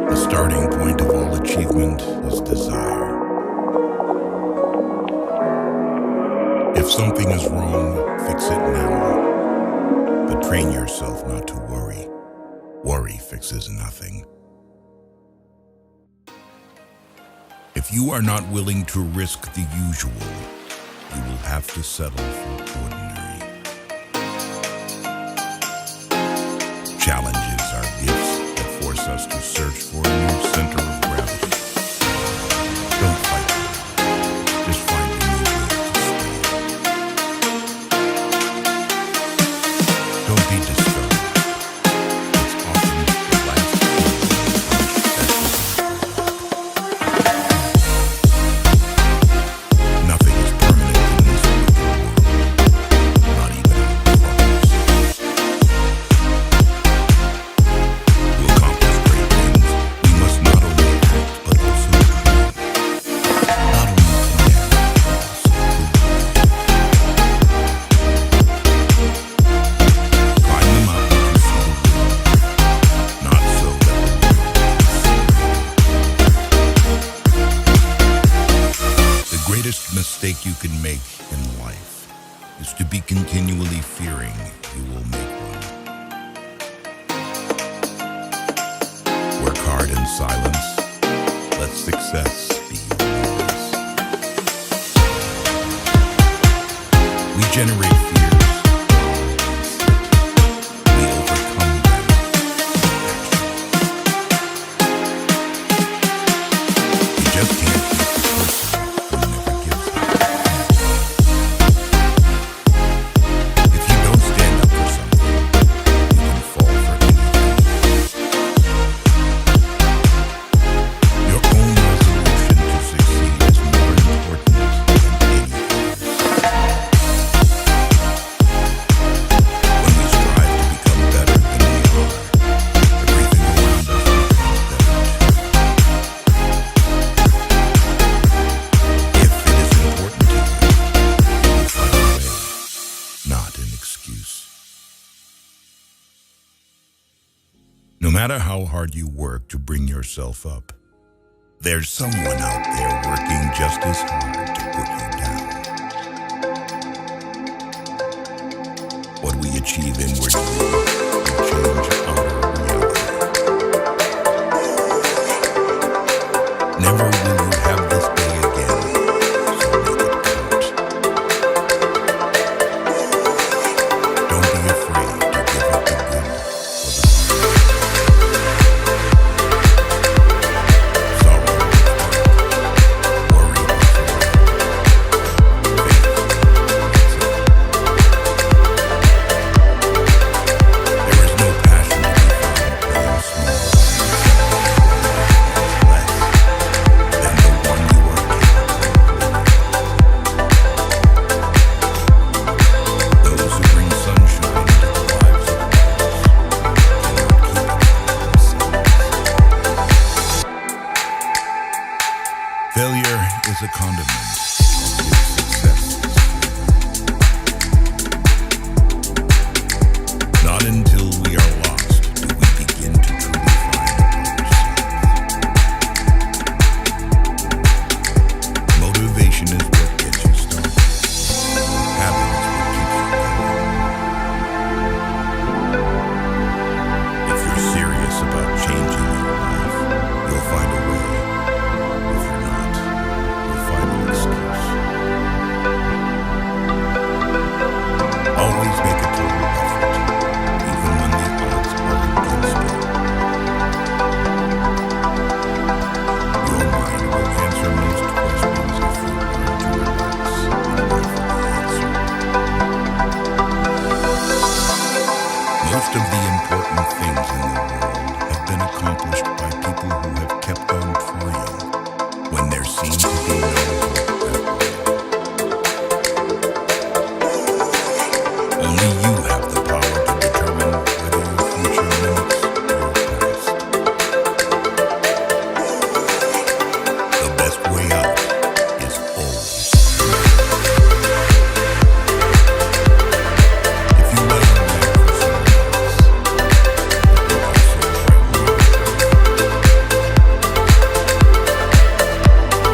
The starting point of all achievement is desire. If something is wrong, fix it now. But train yourself not to worry. Worry fixes nothing. If you are not willing to risk the usual, you will have to settle for ordinary. Challenges are gifts that force us to search for a new center of gravity. Don't fight them. Just find a new way to stay. Don't be discouraged. It's often the last thing Nothing is permanent in this wicked world, not even our troubles. To accomplish great things, we must not only act, but also dream. Not only connect, but also believe. Climb the mountain to see the world, not so that the world can see you. The greatest mistake you can make in life is to be continually fearing you will make one. Work hard in silence. Let success be your noise. We generate fears. We overcome them with action. You just can't beat the person who never gives up. If you don't stand up for something, you can fall for anything. Your own resolution to succeed is more important than any others. When we strive to become better than we are, everything around us becomes better too. If it is important to you, you will find a way, not an excuse. No matter how hard you work to bring yourself up, there's someone out there working just as hard to put you down. What we achieve inwardly will change outer reality. Never will you have this day again, so make it count. Don't be afraid to give up the good for the bad. Sorrow will come. Worry will come. Faith will come. There is no passion is a condiment of his success. Not until we are lost do we begin to truly find ourselves. Motivation is what gets you started. Habit is what keeps you going. If you're serious about changing your life, you'll find a way. If you're not, you'll find an excuse. Always make a total effort, even when the odds are against you. Your mind will answer most questions if you learn to relax and wait for the answer. Most of the important things in the world have been accomplished by people who have kept on trying when there seemed to be no hope at all. Only you have the power to determine whether your future mimics your past. The best way out is always. If you lay your life for someone else, it will also frighten you.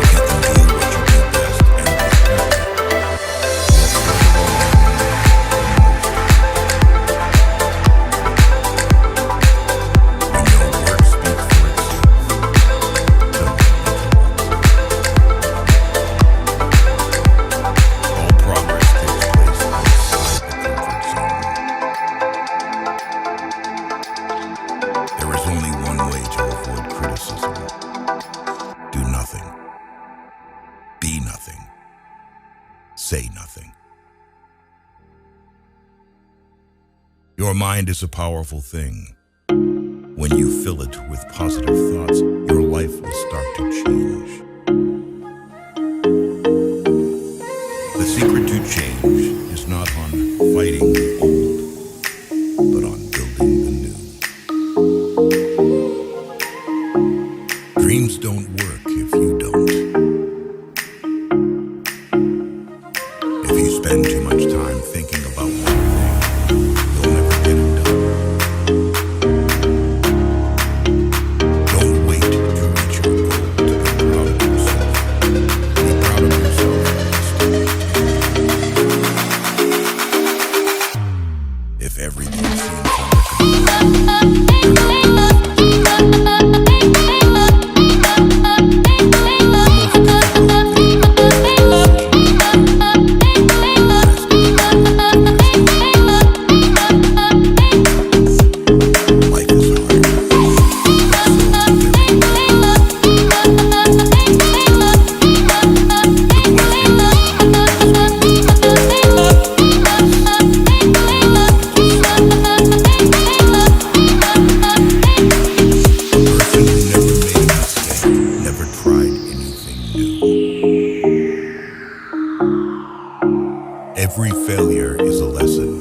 If you can do what you do best and be happy, that's what the world needs the most. When your work speaks for itself, don't all progress takes place outside the comfort zone. There is only one way to avoid criticism. Do nothing. Be nothing. Say nothing. Your mind is a powerful thing. When you fill it with positive thoughts, your life will start to change. The secret to change is not on fighting the old, but on building the new. Dreams don't work if you don't. If you spend too much time thinking about one thing, you'll never get it done. Don't wait to reach your goal to be proud of yourself. Be proud of yourself first. If everything seems under control, you're not life is hard. Never tried anything new. Every failure is a lesson.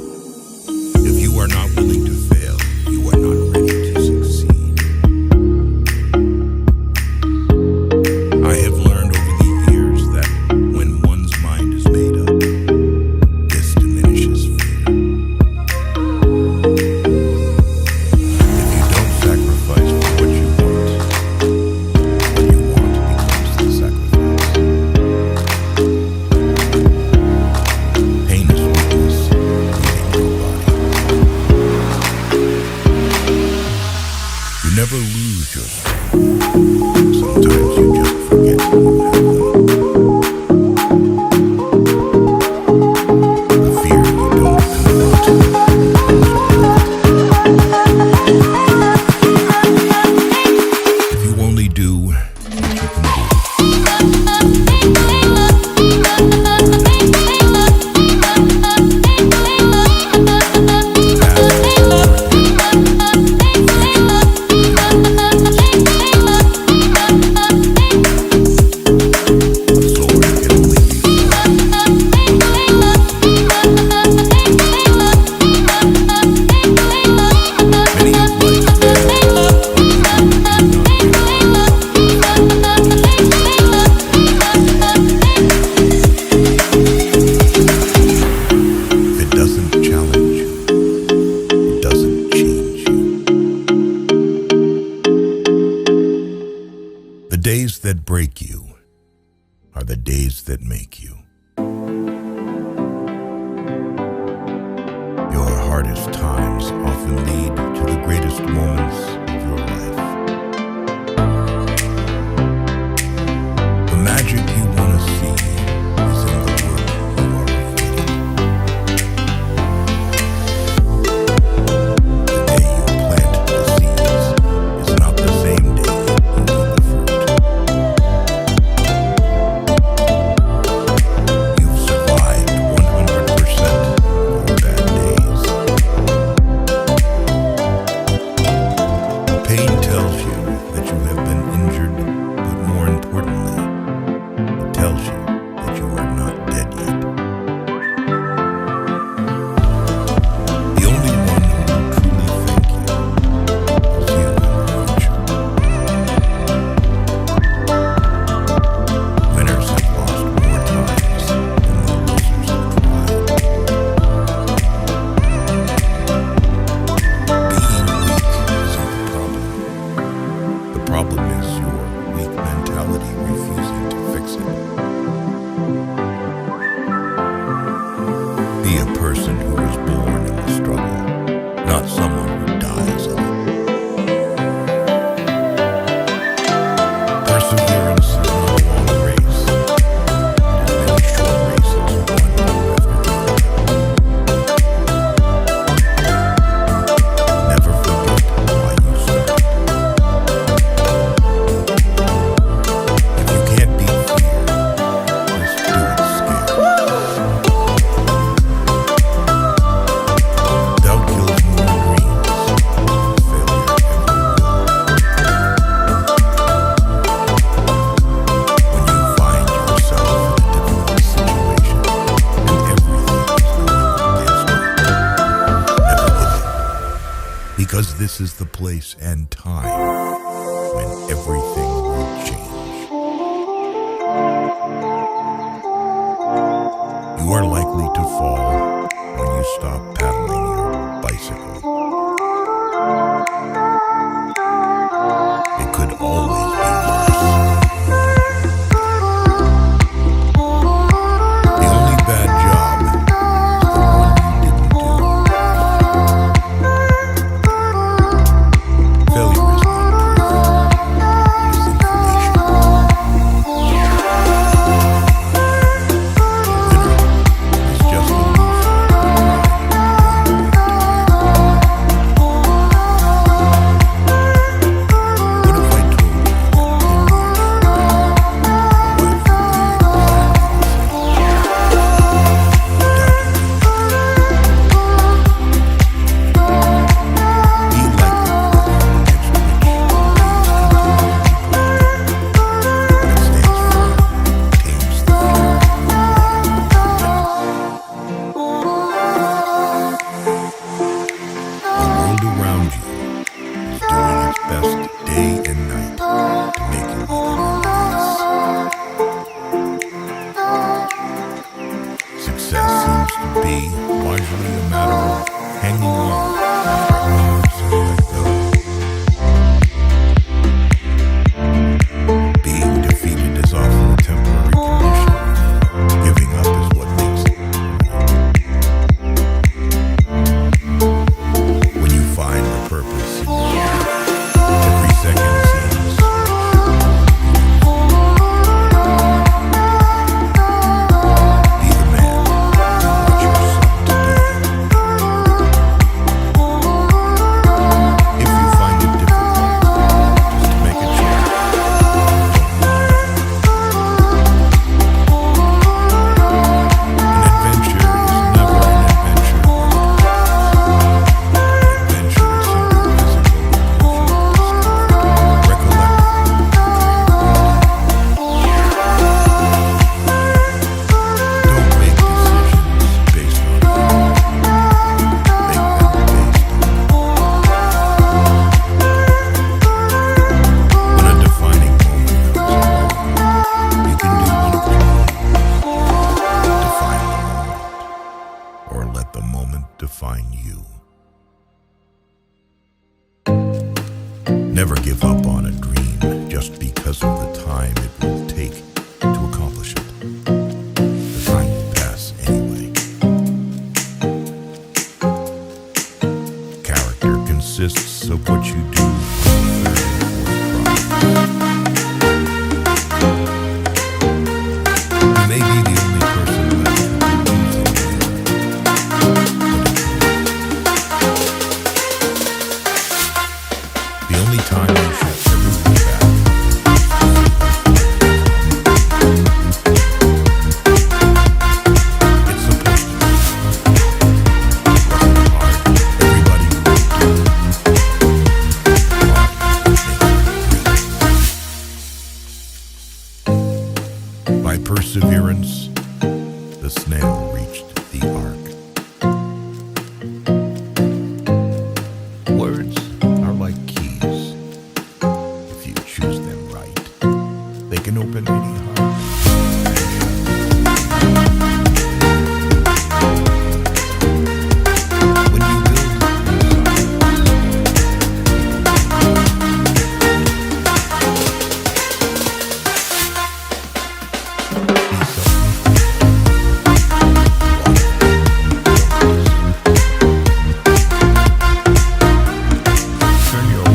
If you are not willing to fail, you are not ready to succeed. I have learned over the years that when one's mind is made up, this diminishes fear. If you don't sacrifice for what you want becomes the sacrifice. Pain is weakness leaving your body. You never lose your strength. Sometimes you just forget you have them. The fear you don't confront becomes your if you only do what you can do. The past is your head. The future is in your hands. that break you are the days that make you. Your hardest times often lead to the greatest moments of your life. The magic you want to see is in the work you are avoiding. The day you plant the seeds is not the same day you eat the fruit. You've survived 100% of your bad days. Pain tells you that you have been injured, but more importantly, it tells you that you are not dead yet. The only one who will truly thank you is you in the future. Winners have lost more times than the losers have tried. Being weak isn't the problem. The problem is your weak mentality refusing to fix it. Be a person who is born in the struggle, not someone who dies in it. Perseverance is not a long race. It is many short races won after Never forget why you started. If you can't beat fear, just do it scared. Doubt kills more dreams than failure ever will. When you find yourself in a difficult situation and everything is going against you, never give up. Because this is the place and time when everything will change. You are likely to fall when you stop paddling your bicycle. It could always be worse. The only bad job is the one you didn't do. Failure is not proof. It is information. A winner is just a loser who tried one more time. What if I told you that 10 years from now, your life will be exactly the same? I doubt you think that. Be like a cliff against which the waves continually break. When it stands firm, tames the fury of the water The world around you is doing its best day and night to make you live in peace. Success seems to be largely a matter of hanging on after others have let go. Being defeated is often a temporary condition. Giving up is what makes it permanent. When you find the purpose in your life, every second seems be the man you want yourself to be. If you find it difficult just to make a change, an adventure is never an adventure when it happens. An adventure is simply physical and emotional discomfort. Recollect Don't make decisions based on fear. Make them based on when a defining moment comes along, you can do one of two things. Define the moment, or let the moment define you. Never give up on a dream just because of the time it will take to accomplish it. The time will pass anyway. Character consists of what you do on the third or fourth try. You may be the only person left who can use it again, but the only time you should ever look back. It's supposed to be. It wasn't hard. Everybody would do it. By perseverance, the snail reached the ark. Words are like keys. If you choose them right, they can open any heart. When you build in turn your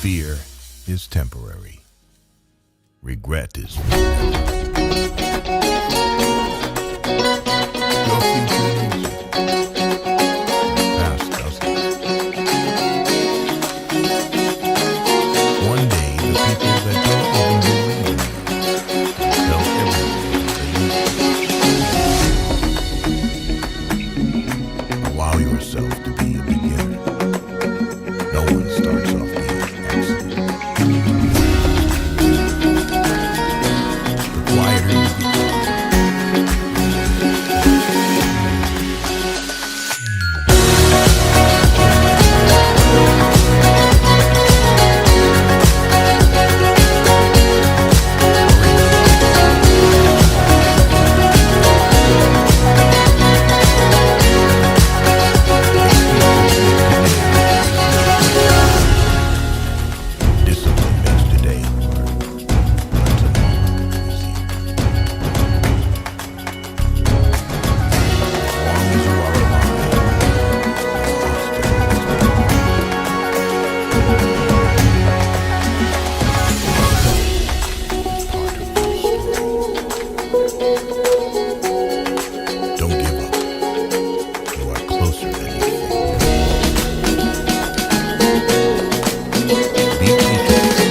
fear is temporary. Regret is real. Your future needs you. Your past doesn't. One day, the people that don't even believe in you will tell everyone that they need you. Allow yourself to be a beginner. No one starts off being excellent. The quieter you become, discipline makes today hard, but tomorrow easier. As long as you are alive, don't give up. You are closer than you think. Be patient.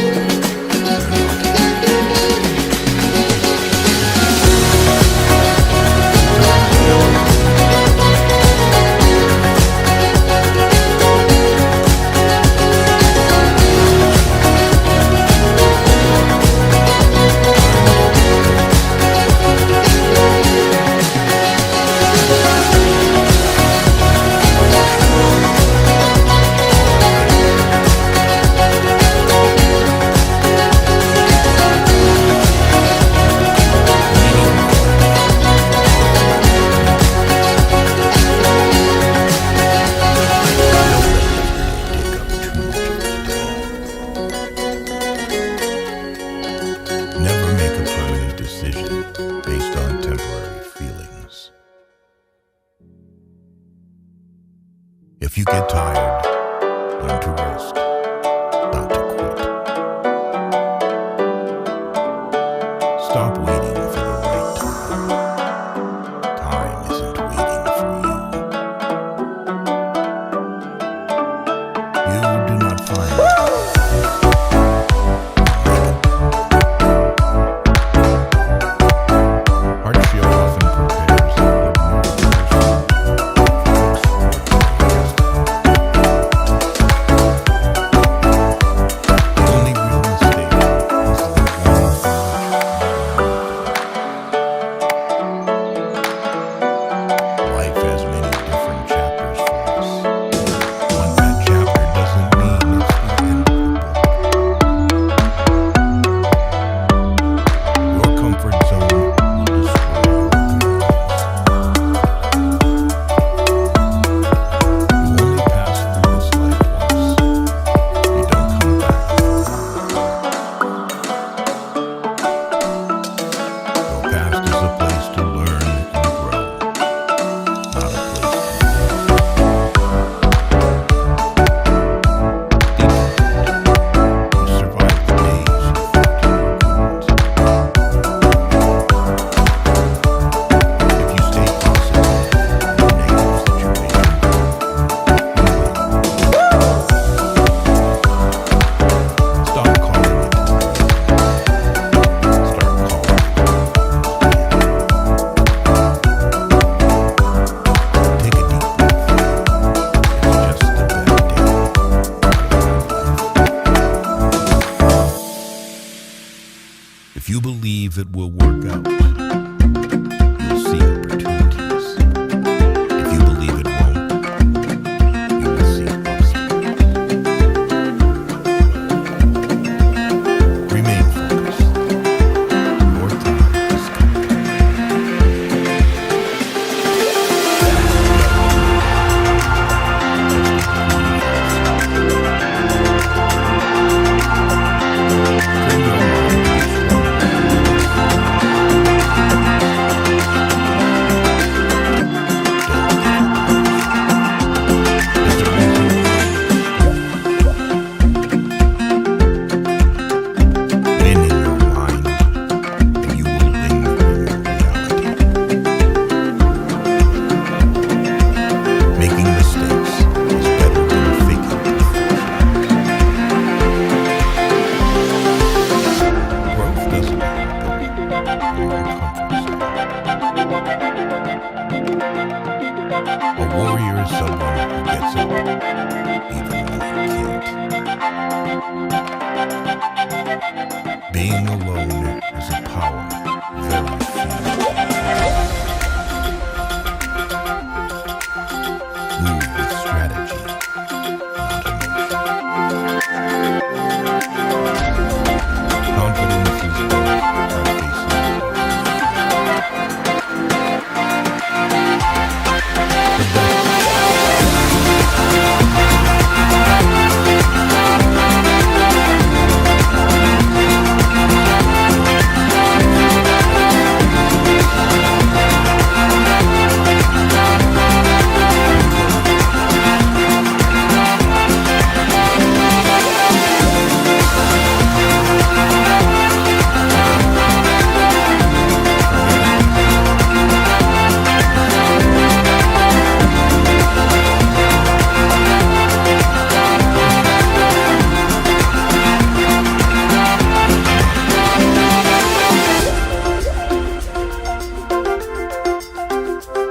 Never make a permanent decision based on temporary feelings. If you get tired, learn to rest, not to quit. Stop waiting for the right time. Time isn't waiting for you. You do not find it. Hardship often prepares the ordinary person. believe it will work out, you'll see opportunities. If you believe it won't, you will see obstacles. Remain focused. Your time is coming. Train your mind to be win in your mind, and you will win in your reality. Making mistakes is better than faking perfection. Growth doesn't happen in your comfort zone. A warrior is someone who gets up even when he can't. Being alone is a power very few possess. Move with strategy, not emotion. Confidence is built by facing the best.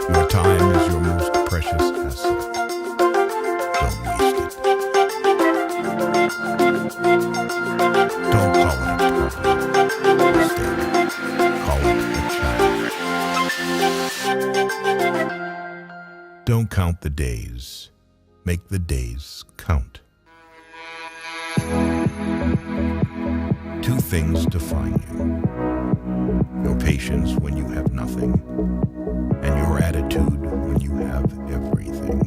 Your time is your most precious asset. Don't waste it. Don't call it a problem. Instead, call it a challenge. Don't count the days. Make the days count. Two things define you. Your patience when you have nothing, and your attitude when you have everything.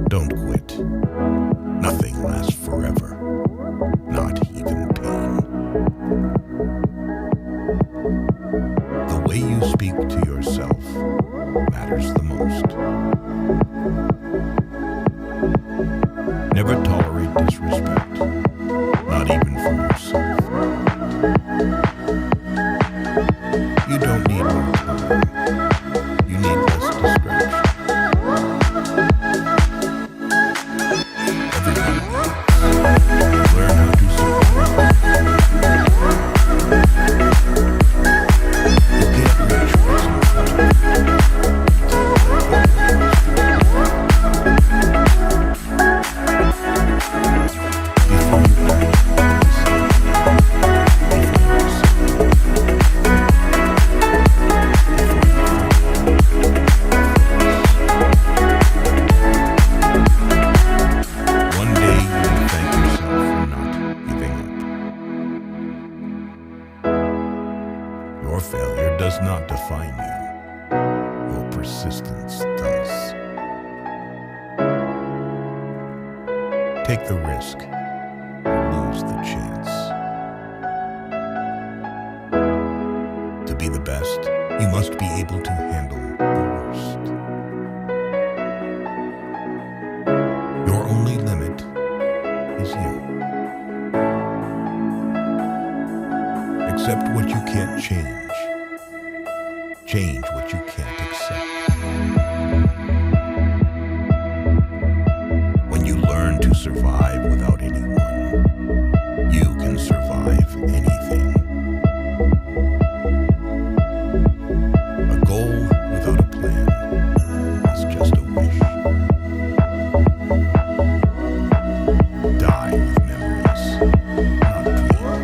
Don't quit. Nothing lasts forever, not even pain. The way you speak to yourself matters the most. Never tolerate disrespect, not even from yourself. You don't need more time. You need less distraction. Everyone needs. Learn how to survive. You can't reach what's in front of you before you learn one day you will thank yourself for not giving up. Your failure does not define you. Your persistence does. Take the risk or lose the chance. To be the best, you must be able to handle the worst. Your only limit is you. Accept what you can't change. Change what you can't accept. When you learn to survive without anyone, you can survive anything. A goal without a plan is just a wish. Die with memories, not dreams.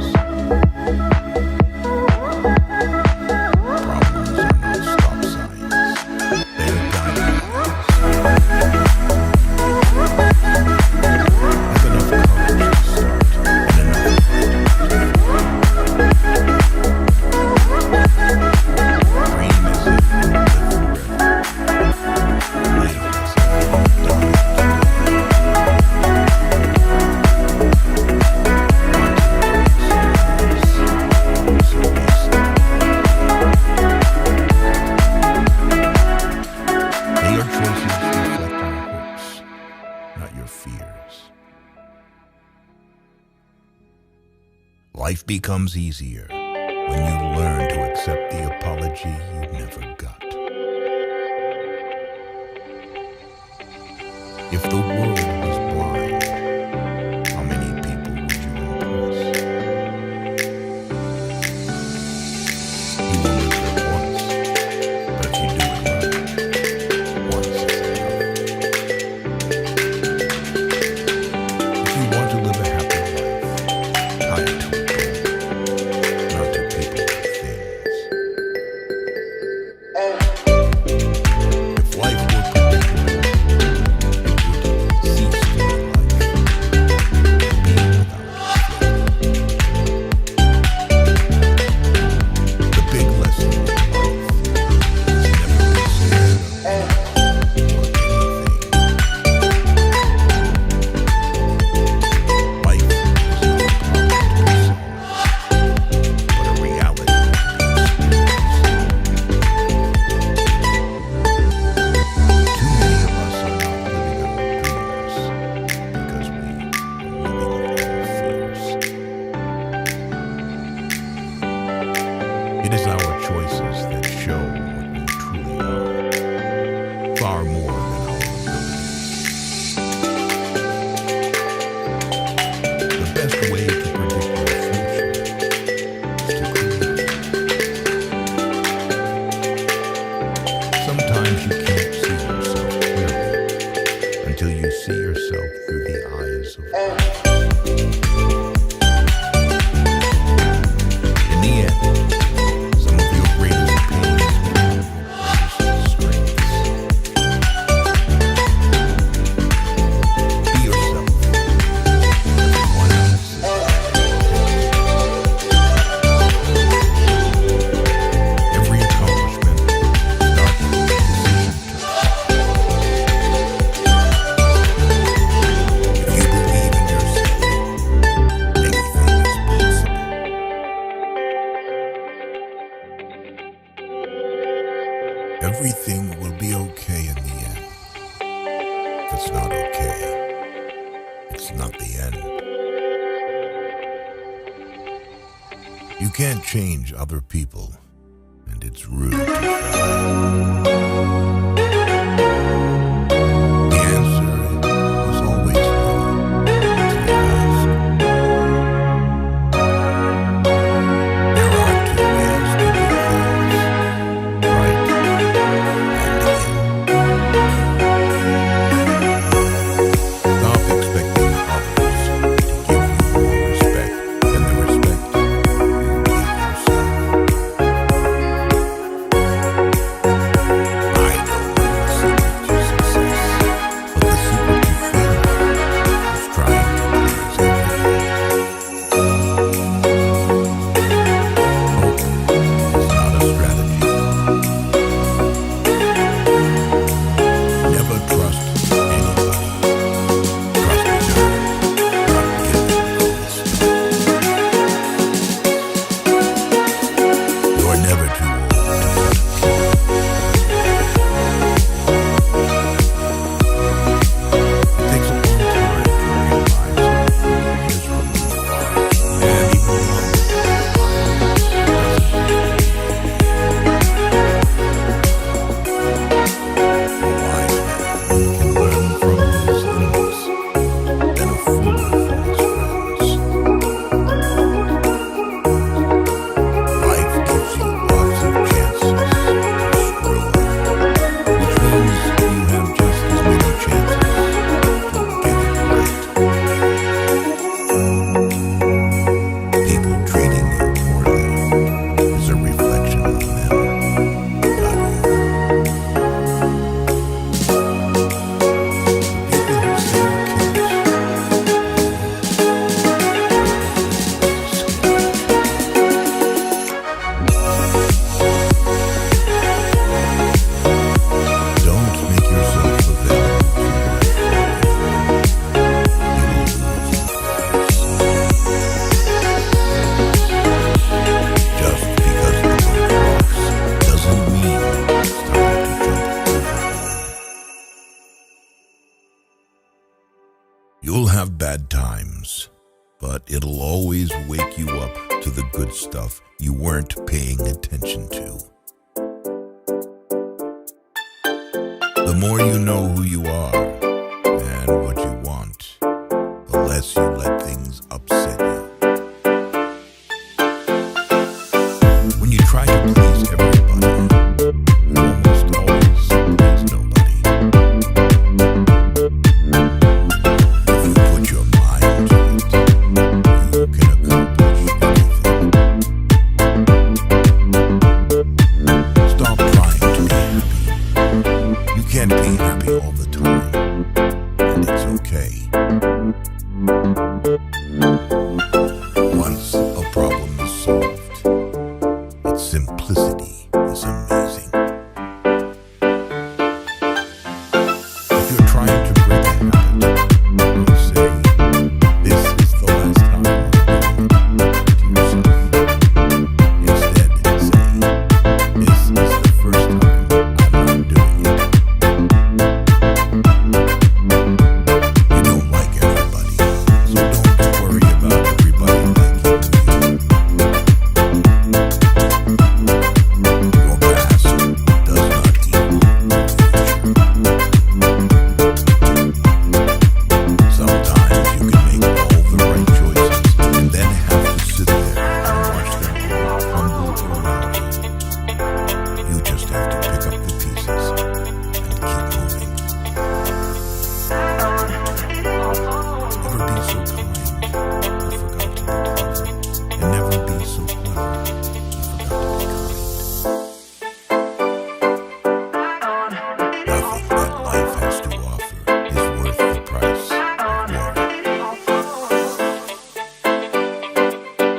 Life becomes easier when you learn to accept the apology you never got. If the world was blind, how many people would you impress? You will live there once, but if you do it right, once is enough. If you want to live a happy life, tie it to a goal, not to people or things. If life were predictable, it would cease to be life, being without faith. The big lesson in life is never be scared of anything or anything. Life is not a problem to be solved, but a reality to be experienced. Too many of us are not living our dreams because we are living our fears. It is our choices that show what we truly are, far more than our abilities. The best way to predict your future is to create it. Sometimes you can't see yourself clearly until you see yourself through the eyes of God. In the end, some of your greatest pains become your greatest strengths. Be yourself. Everyone else is every accomplishment starts with a decision to if you believe in yourself, anything is possible. Everything will be okay in the end. If it's not okay, it's not the end. You can't change other people, and it's rude to try. The answer is always no until you ask. There are two ways to do things, right and in. Stop expecting others to give you more respect than the respect you give yourself. I don't know the secret to success, but the secret to failure is trying to please everyone. Hope is not a strategy. Never trust anybody. Trust is earned, not given from the start. You're never too old to cut a key. It takes a long time to realize how miserable you are, and even longer to realize it doesn't. A wise man can learn from his enemies than a fool from his friends. Life gives you lots of chances to screw up, which means you have just as many chances to get it right. People treating you poorly is a reflection of them, not you. The people who say you can't don't make yourself available too much for everyone. You will lose the place. Just because the boat rocks doesn't mean it's time to jump overboard. You'll have bad times, but it'll always wake you up to the good stuff you weren't paying attention to. The more you know who you are and what you want, the less you let things upset you. When you try to please everybody, you almost always please nobody. If you put your mind to it, you can accomplish anything. Stop trying to be happy. You can't be happy all the time, and it's okay. Once a problem is solved, its simplicity is amazing. If you're trying to break a habit, don't say, "This is the last time I'll do it," to yourself. Instead, say, "This is the first time I'm not doing it." You don't like everybody, so don't worry about everybody liking you. Your past does not equal your future. Sometimes you can make all the right choices and then have to sit there and watch them all crumble around you. You just have to pick up the pieces and keep moving. Never be so kind you forgot to be clever, and never be so clever you forgot to be kind. Nothing that life has to offer is worth the price of water.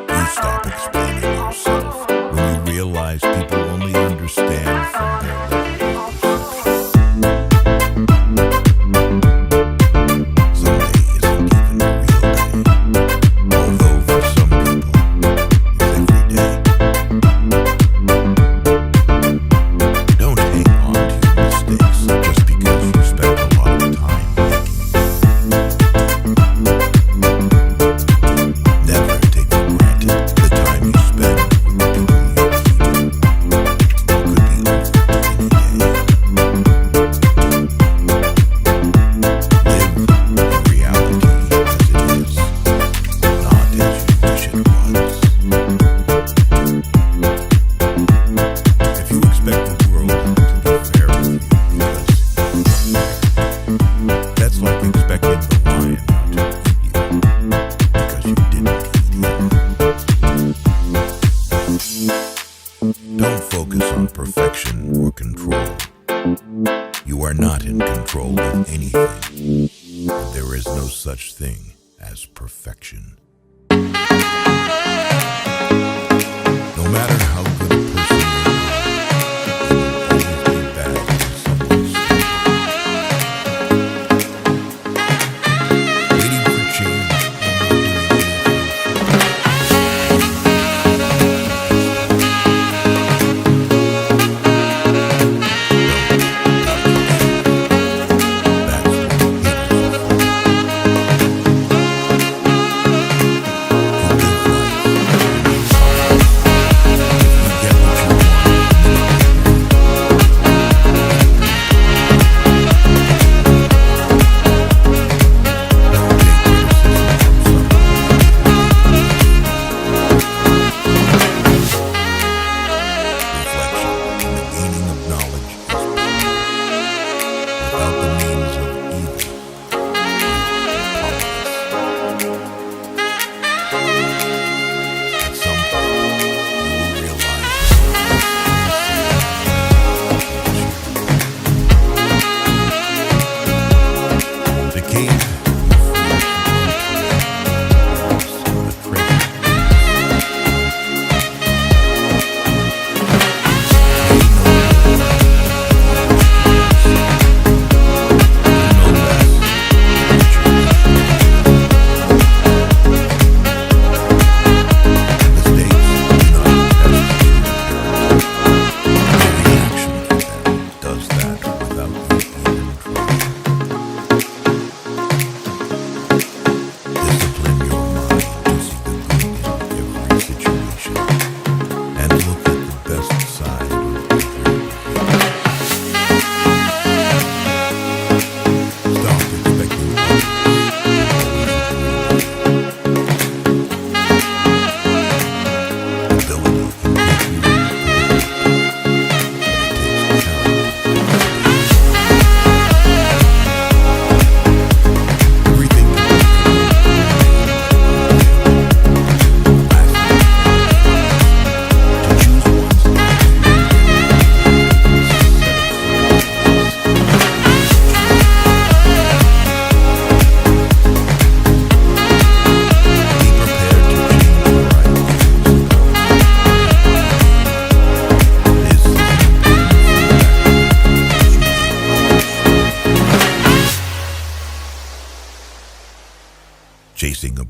You stop explaining yourself when you realize people only understand from their level of perception. Someday isn't even a real day, although for some people, it's every day. Don't hang on to your mistakes just because you spent a lot of time making them. Never take for granted the time you spend with the people you meet. It could be over any day. Live in reality as it is, not as you wish it was. If you expect the world to be fair with you because that's like expecting the lion not to eat you because you didn't eat him. Don't focus on perfection or control. You are not in control of anything, and there is no such thing as perfection. No matter how good a person you are, you will always be bad in someone's story. Waiting for change or not doing anything for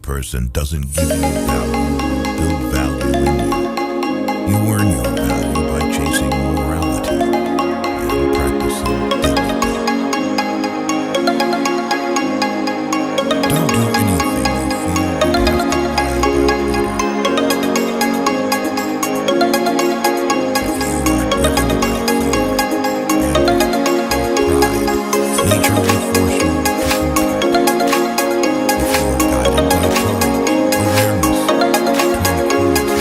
person doesn't give you value or build value in you. You earn your value by chasing morality and practicing dignity. Don't do anything you feel you have to lie about later. If you are driven by fear, anger, or pride, nature will force you to compete. If you are guided by courage, awareness, tranquility,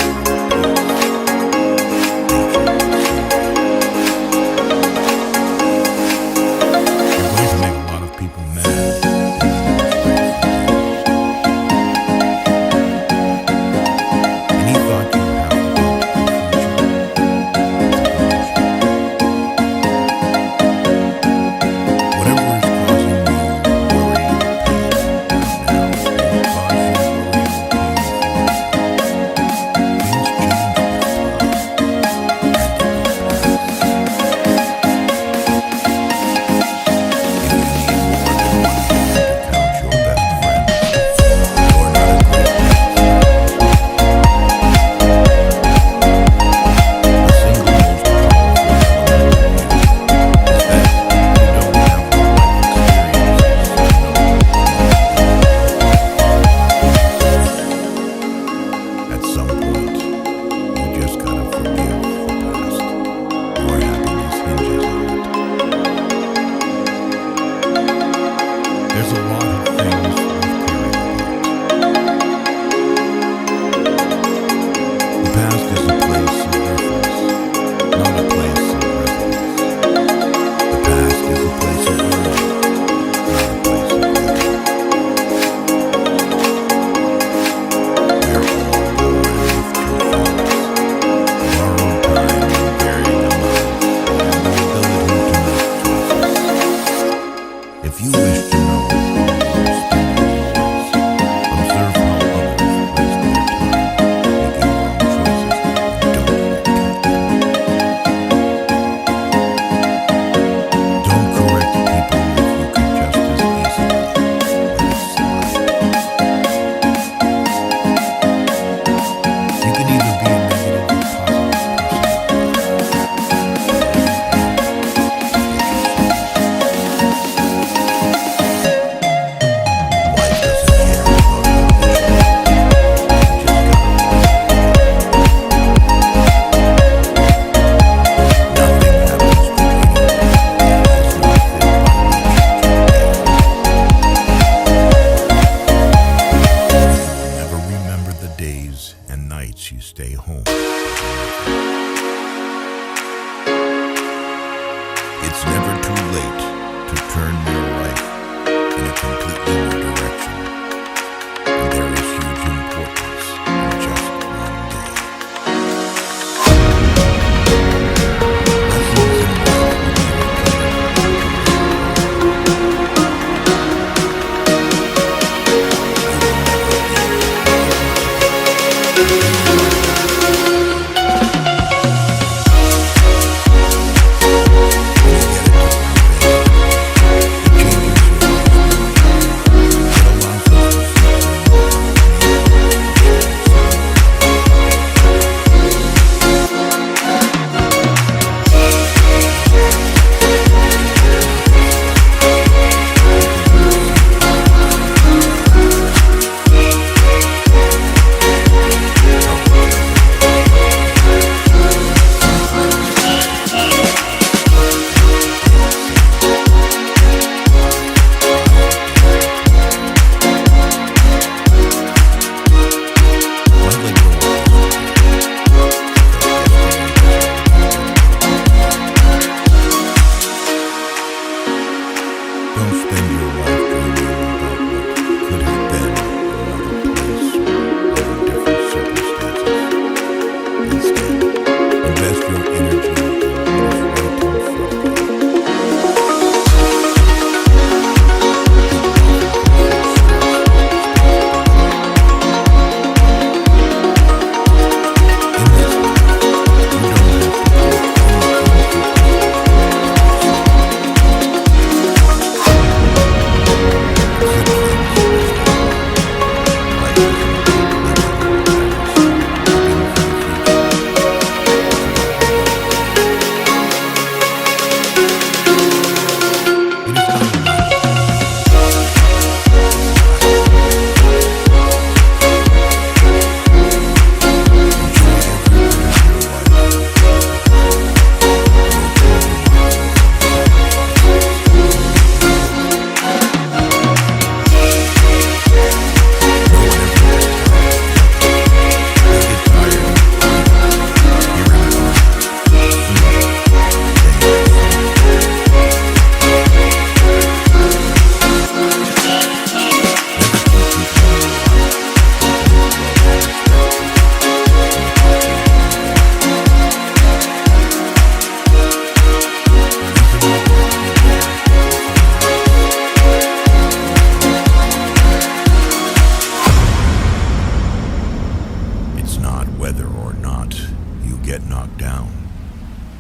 knocked down.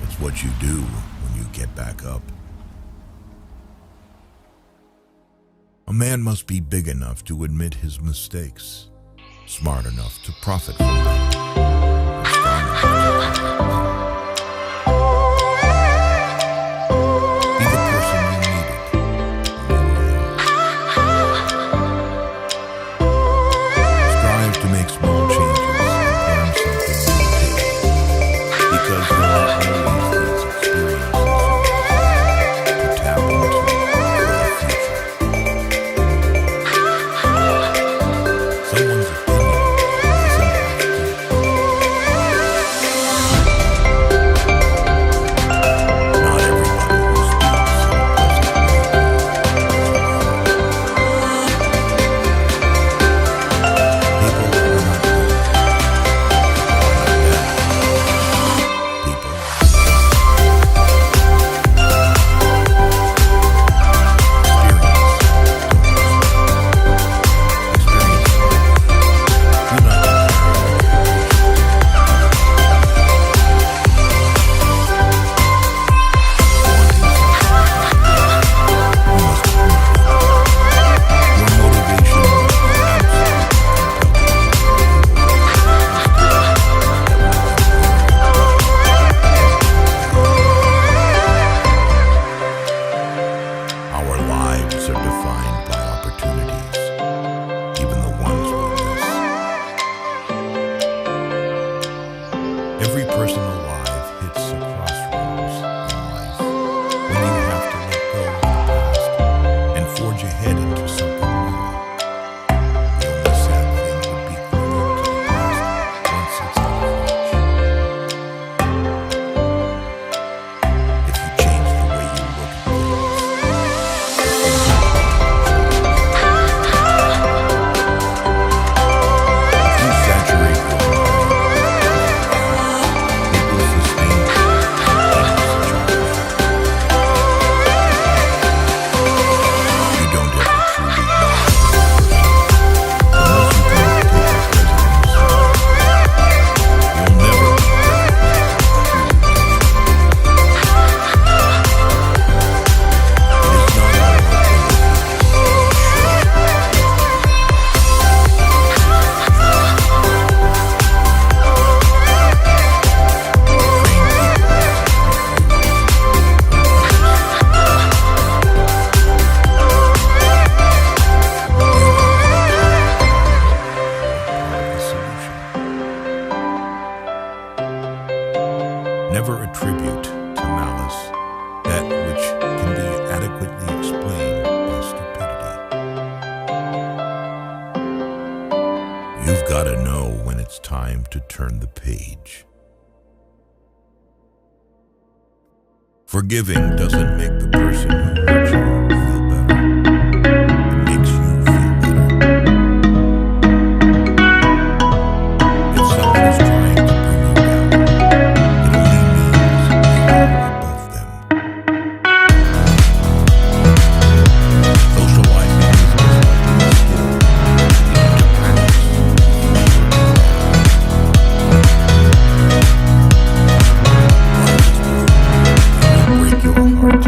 It's what you do when you get back up. A man must be big enough to admit his mistakes, smart enough to profit from them, and strong enough to correct them. Be the person you needed when you were young. Strive to make small changes and learn something new daily, because there are always these experiences to tap into for the future. Someone's opinion doesn't have to. Not everybody who speaks in a pleasant way people are not good. People Our lives are defined by opportunities, even the ones we miss. Every person alive hits a crossroads in life when you have to let go of the past and forge ahead into something new. The only sad thing would be clinging to the past once it's out of reach. If you change the way you look at things, never attribute to malice that which can be adequately explained by stupidity. You've got to know when it's time to turn the page. Forgiving doesn't make the person who hurt you feel better. It makes you feel better. If someone is trying to bring you down, it only means you are above them. Socializing is just like a skill you need to practice. Life is brutal. It will break your heart,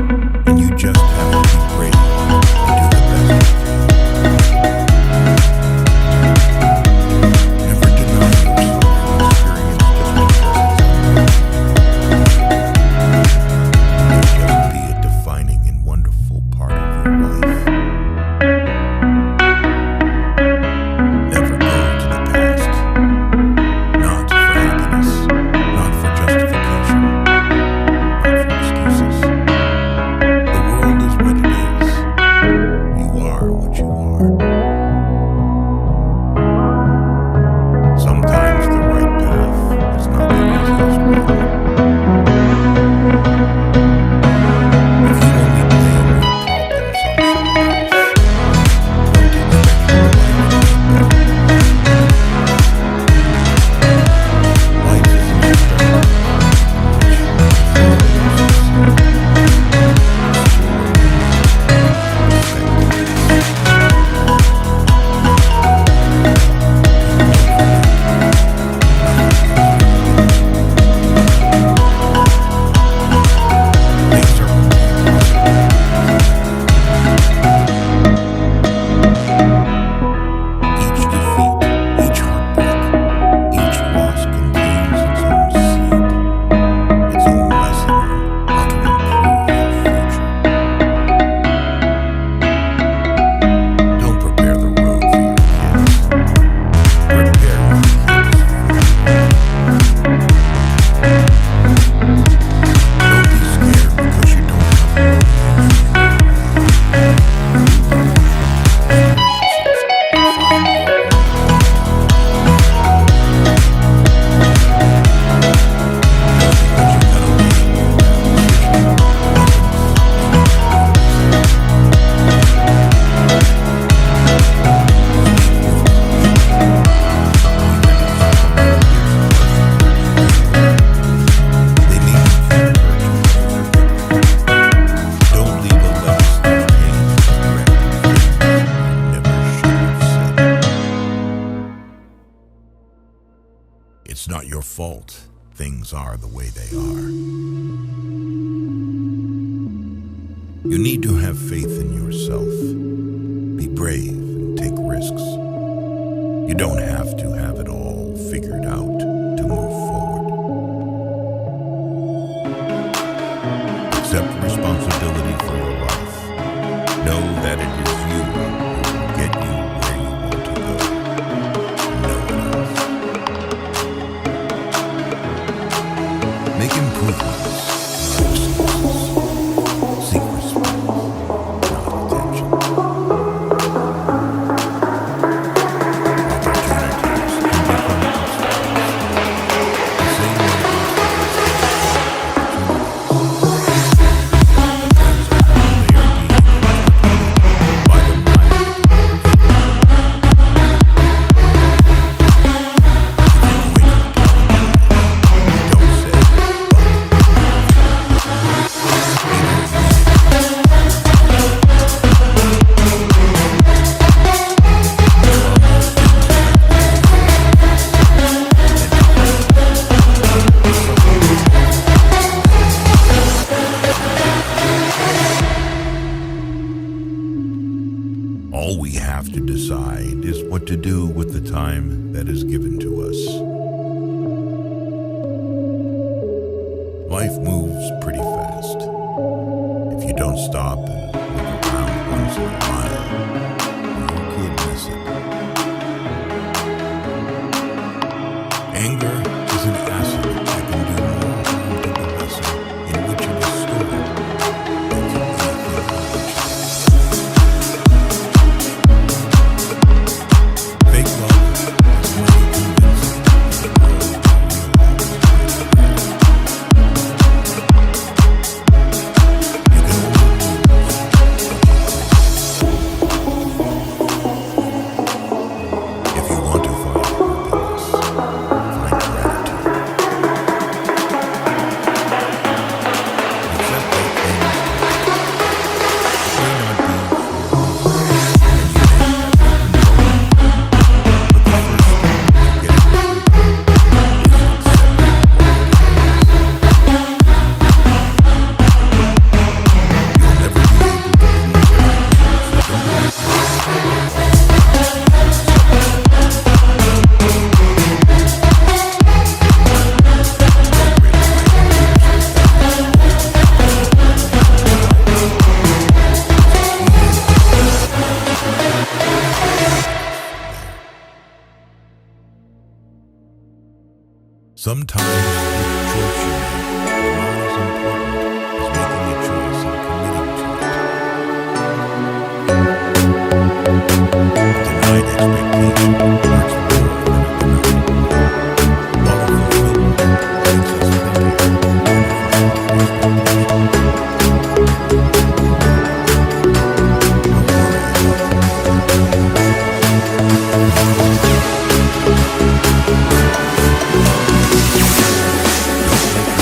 and you just default, things are the way they are. You need to have faith in yourself. Be brave and take risks. You don't have to have it all figured out to move forward. Accept responsibility for your life. Know that it is you who will get you where you want to go. No one else. Make improvements. Seek respect, not attention. Opportunities can become obstacles. The same way all we have to decide is what to do with the time that is given to us. Life moves pretty fast. If you don't stop and look around once in a while, you could miss it. Anger is an acid that can do more harm to the vessel in which it is stored than to anything in which it is. Fake love is money convincing the world to realize you can only lose if you want to find happiness, find gratitude. Accept that things may not be for you, and you may have no control. But the first step to getting through is accepting what you'll never be able to please everyone, so don't sometimes the choice you make is not as important as making a choice and committing to it. A denied expectation hurts more than a denied one. While a fulfillment makes us luckier than a fulfilled expectation. Don't worry about it. Don't let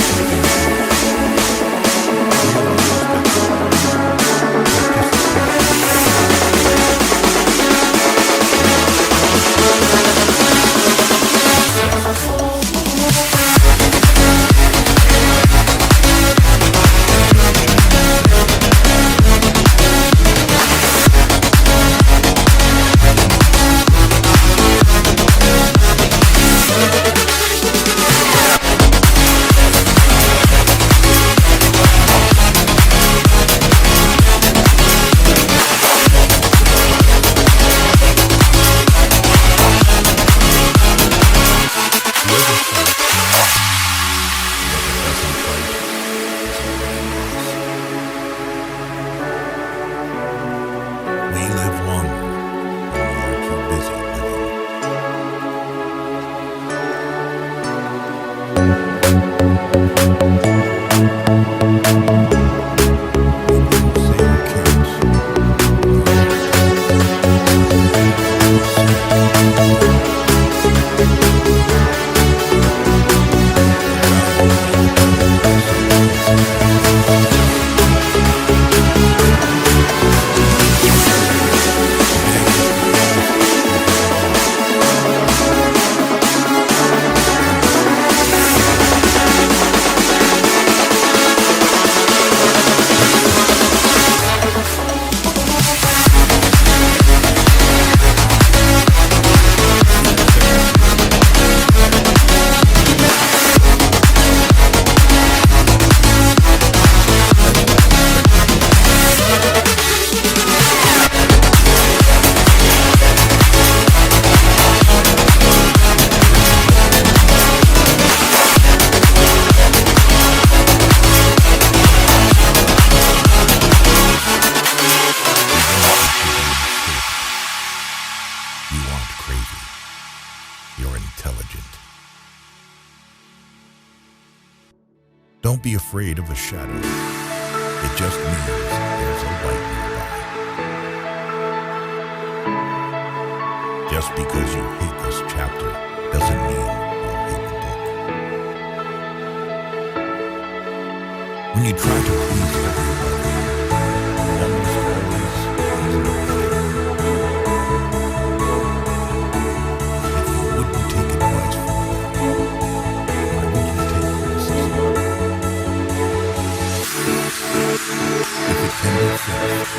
Don't be afraid of a shadow. It just means there's a light nearby. Just because you hate this chapter doesn't mean you'll hate the book. When you try to please everybody, you almost always please nobody. If you wouldn't take advice from them, why would you take criticism? If it can be fixed,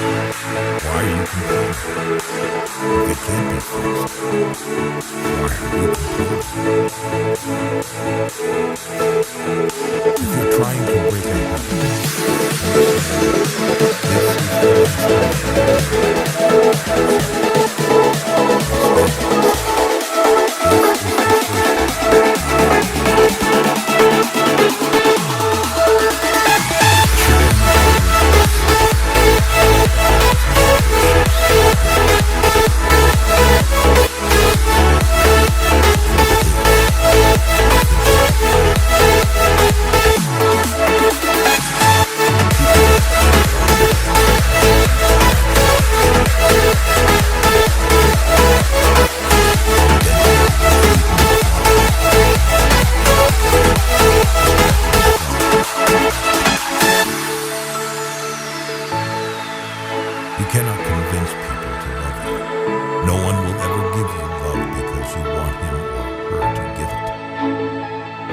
why are you complaining? If it can't be fixed, why are you complaining? If you're trying to break a habit, you cannot convince people to love you. No one will ever give you love because you want him or her to give it.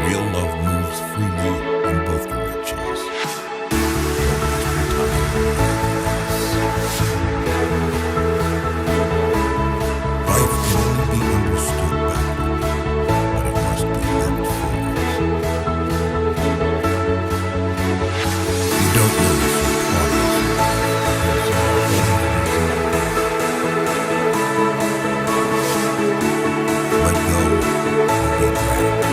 Real love moves freely in both directions. Life can only be understood backward, but it must be lived forward. You don't notice your progress. Let go and be dragged.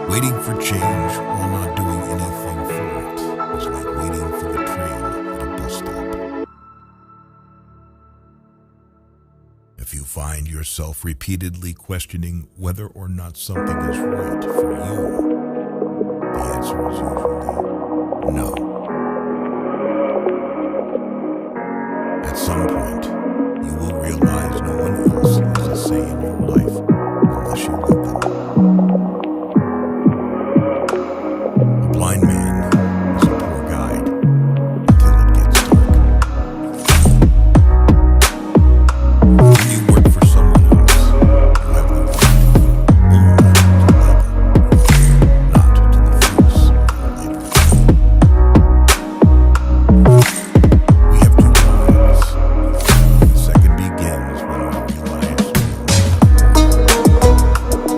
Waiting for change while not doing anything for it is like waiting for the train at a bus stop. If you find yourself repeatedly questioning whether or not something is right for you, the answer is usually no. At some point, you will realize no one else has a say in your life unless you let them. A blind man is a poor guide until it gets dark. When you work for someone else, you have the right only to love, not to the fruits of their labor. We have two lives. The second begins when we realize we are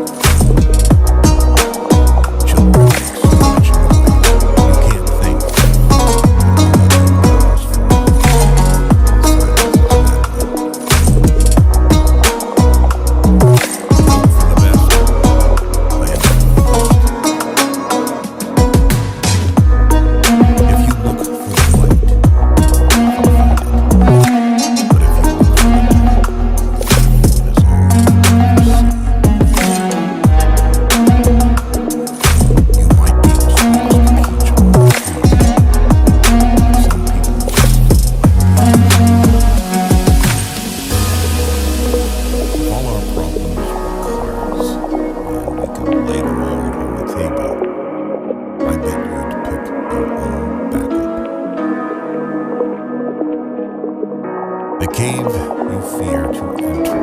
cave you fear to enter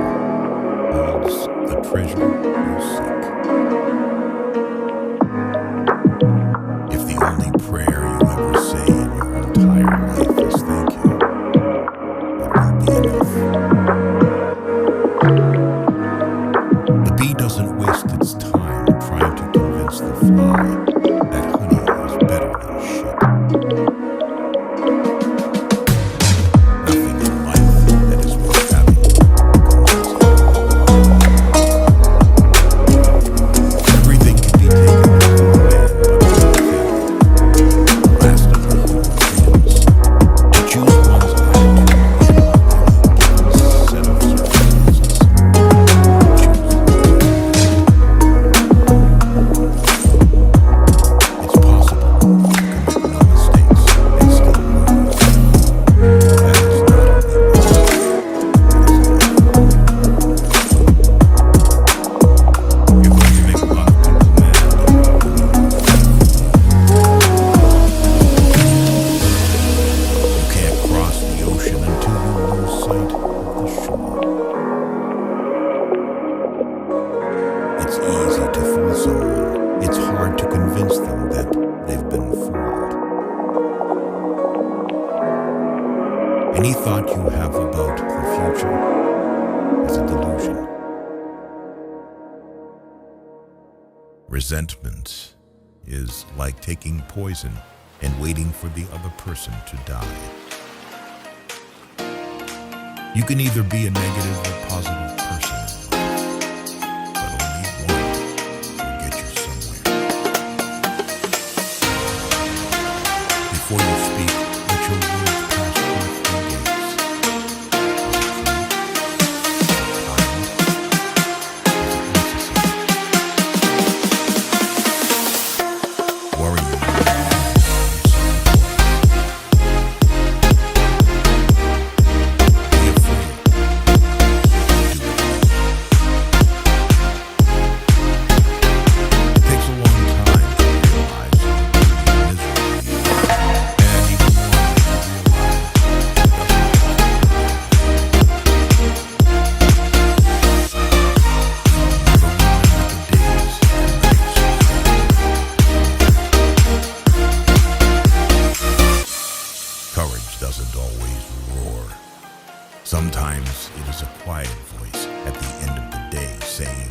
holds the treasure you seek. If the only prayer you ever say in your entire life is thank you, it will be enough. The bee doesn't waste its time trying to convince the fly that honey is better than shit. Nothing in life that is worth having comes easy. Everything can be taken from a man but one thing, the last of the human freedoms, to choose one's attitude in any given set of circumstances. It's possible to commit no mistakes and still lose. That is not only possible, it is inevitable. You're going to make a lot of people mad. You can't cross the ocean until you lose sight of the shore. It's easy to fool someone. It's hard to convince them that they've been fooled. Any thought you have about the future is a delusion. Resentment is like taking poison and waiting for the other person to die. You can either be a negative or positive person in life, but only one will get you somewhere. Before you speak, let your words pass through three gates. Is it true? Kind? Is it necessary? Worrying your mind is be afraid. Do it. It takes a long time to realize how miserable you are, and even longer to realize it doesn't Courage doesn't always roar. Sometimes it is a quiet voice at the end of the day saying,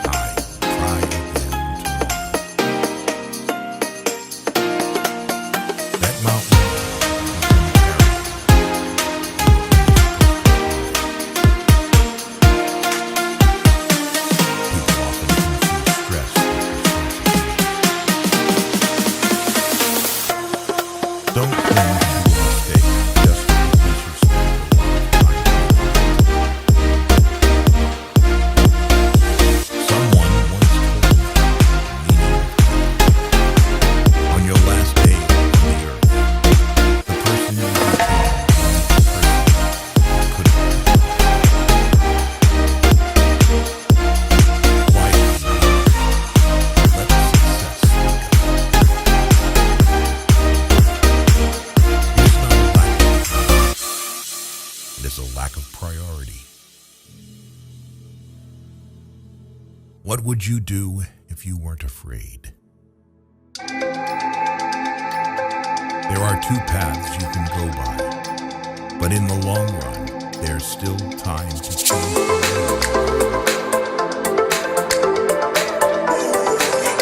I try again tomorrow. That mountain you can carry. People often confuse stress with responsibility. Don't cling to a mistake just because you spent a lot of time doing it. Someone once told me the meaning of time. On your last day on the earth, the person you became was the person you could have been. Quietly, let success lead us. It is not a lack of time. It is a lack of priority. What would you do if you weren't afraid? There are two paths you can go by, but in the long run, there's still time to choose the way.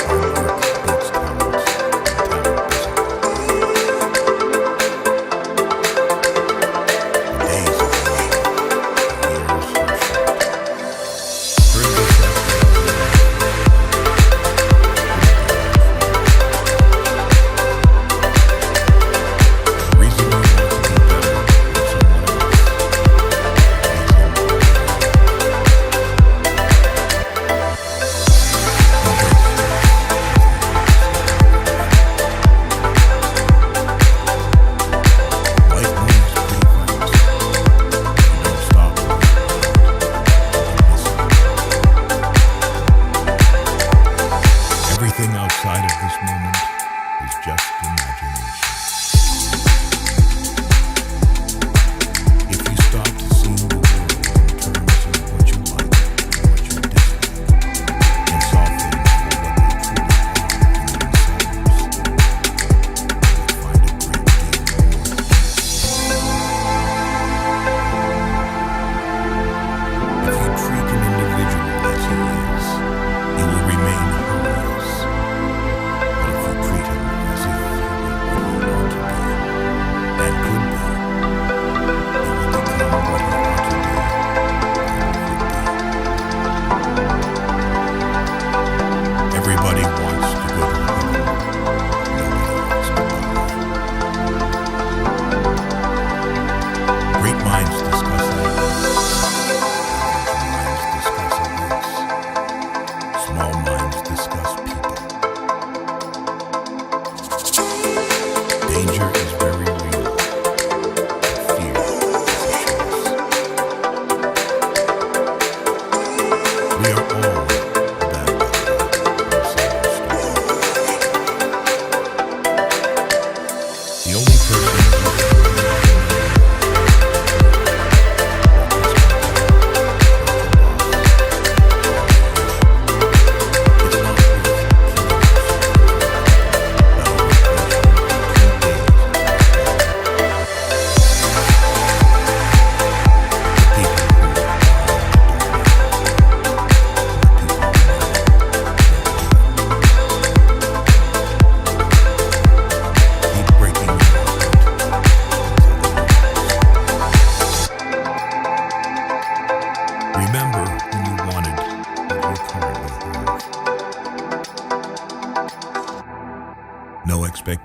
Hard work beats talent, and talent doesn't wait. The days are long, the years are short. Heard this that the reason you want to be better than someone else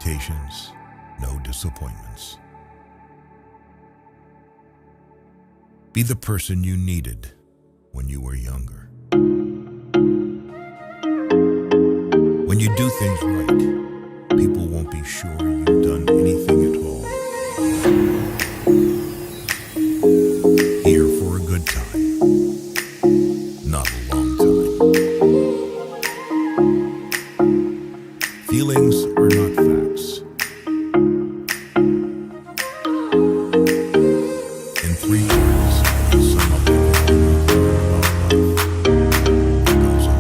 expectations, no disappointments. Be the person you needed when you were younger. When you do things right, people won't be sure you've done anything at all. Here for a good time, not a long time. Feelings are not facts. In 3 words, you sum up everything you've learned about life. It goes on.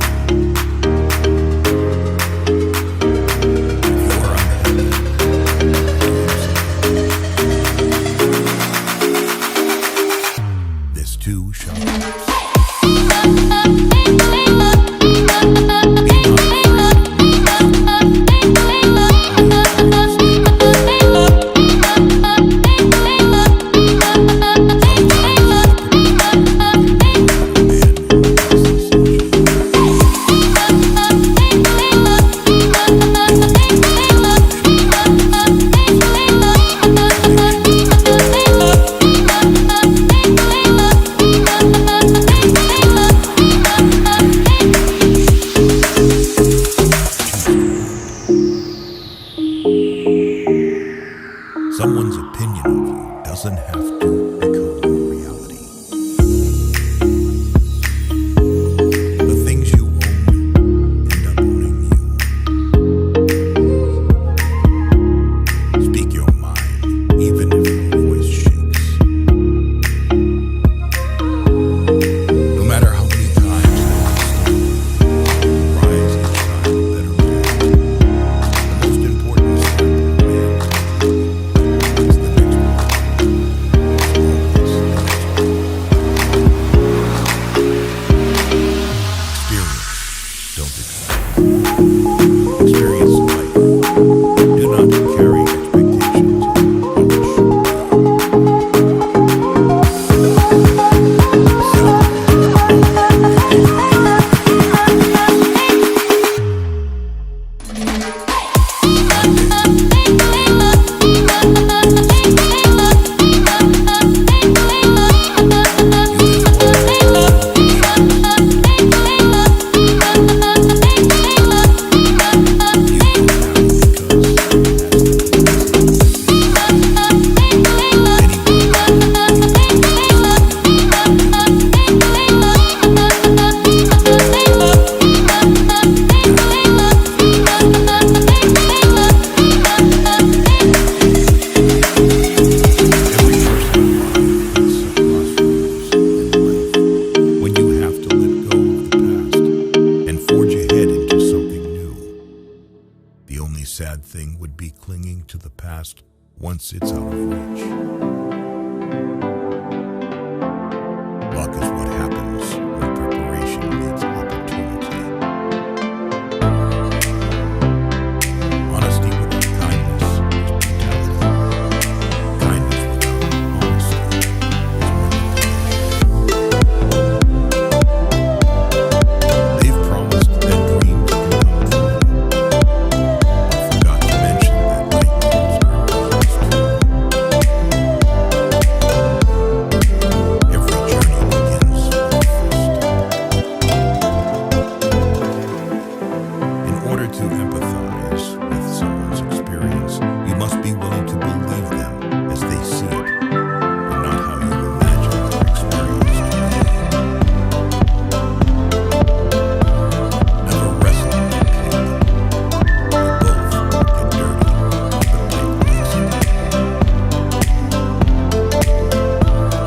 If you are unhappy, this too shall pass. Someone's opinion of you doesn't have to become your reality. The things you own end up owning you. Speak your mind, even if your voice shakes. No matter how many times you rise each time a better man. The most important step of a man is the next sad thing would be clinging to the past once it's out of reach. Luck is what happens when preparation meets opportunity. Honesty without kindness is brutality. Kindness without honesty is manipulation. They've promised that dreams can come true. Forgot to mention that nightmares are always true. Every journey begins with a fist. In order to empathize with someone's experience, you must be willing to believe them as they see it, and not how you imagine their experience to be. Never wrestle with a pig. You both get dirty, but pig likes it.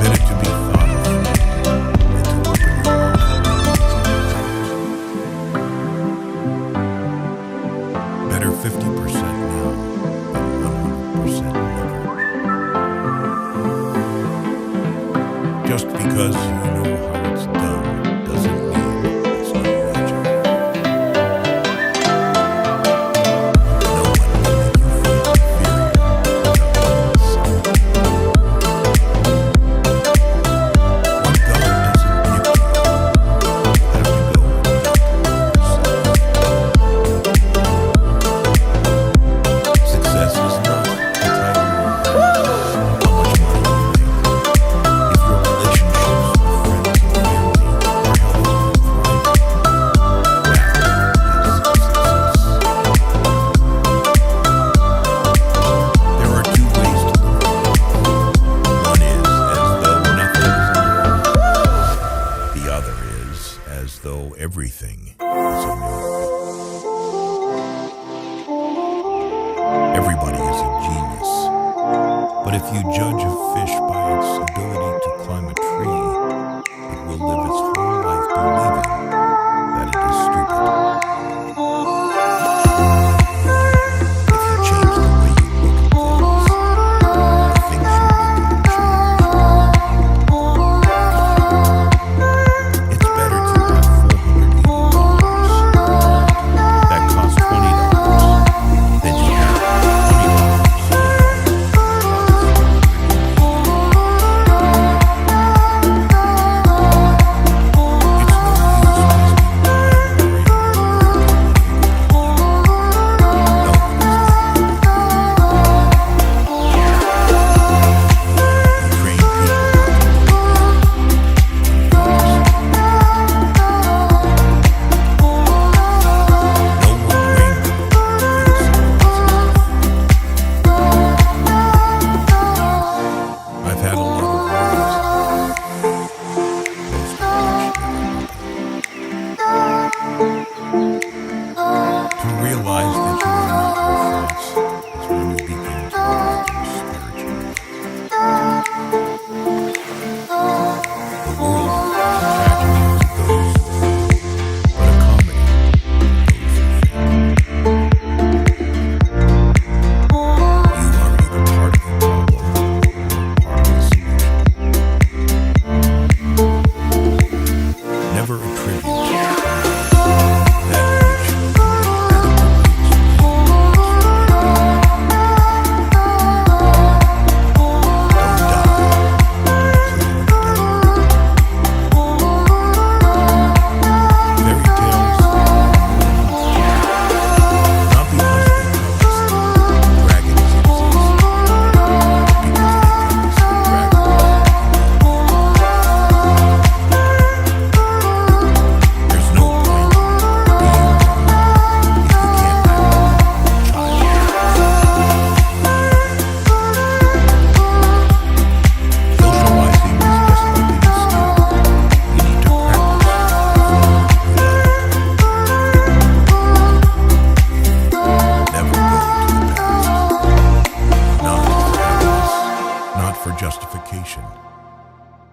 Better to be thought of than to open your mouth and better 50% now than 100% never. Just because you know how it's done doesn't mean it's not magic. No one will make you feel inferior without insult. What God doesn't give you, you have to go and get yourself. Success But if you judge a fish by its ability to climb a tree, it will live its whole life believing that it is stupid. If you change the way you look at things, the things you look at will change. It's better to have $480 that cost $20 than to have $20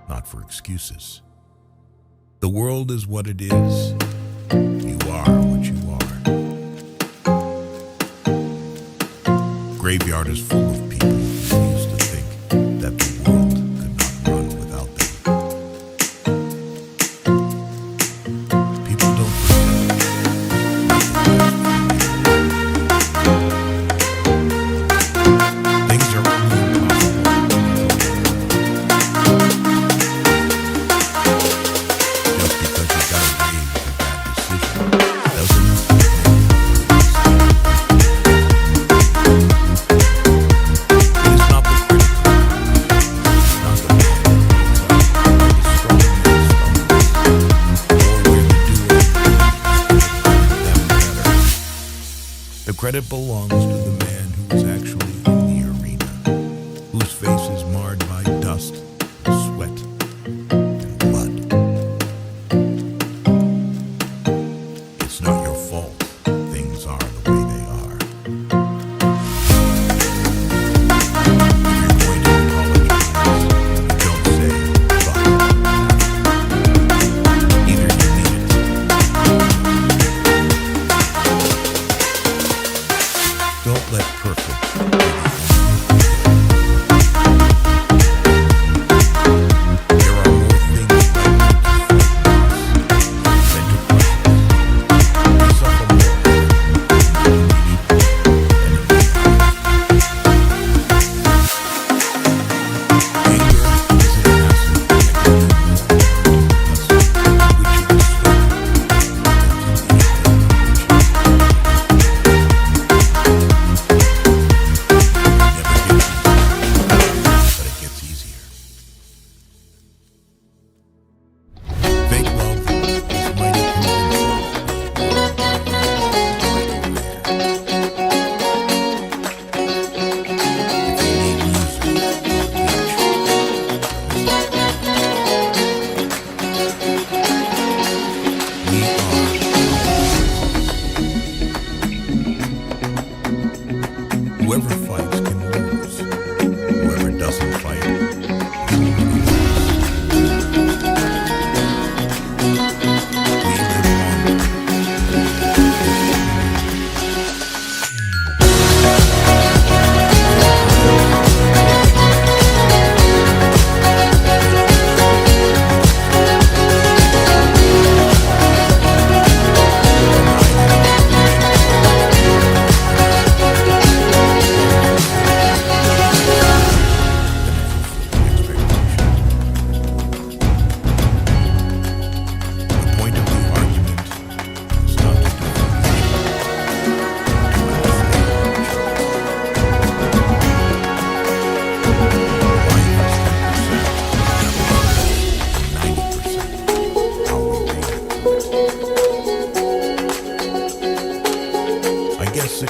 not for excuses. The world is what it is. You are what you are. Graveyard is full of people who used to think that the world could not run without them. People don't forget. Things are only impossible. Just because you got away with a bad decision doesn't mean it is not the critical, not the bad, the strong man stumbles, or where the doer them better. The credit belongs to the man who is actually in the arena, whose face is marred by dust, sweat, and blood. It's not your fault things are the way they are. If you're going to apologize, don't say but. Either you mean it. Don't let perfect be the only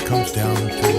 comes down to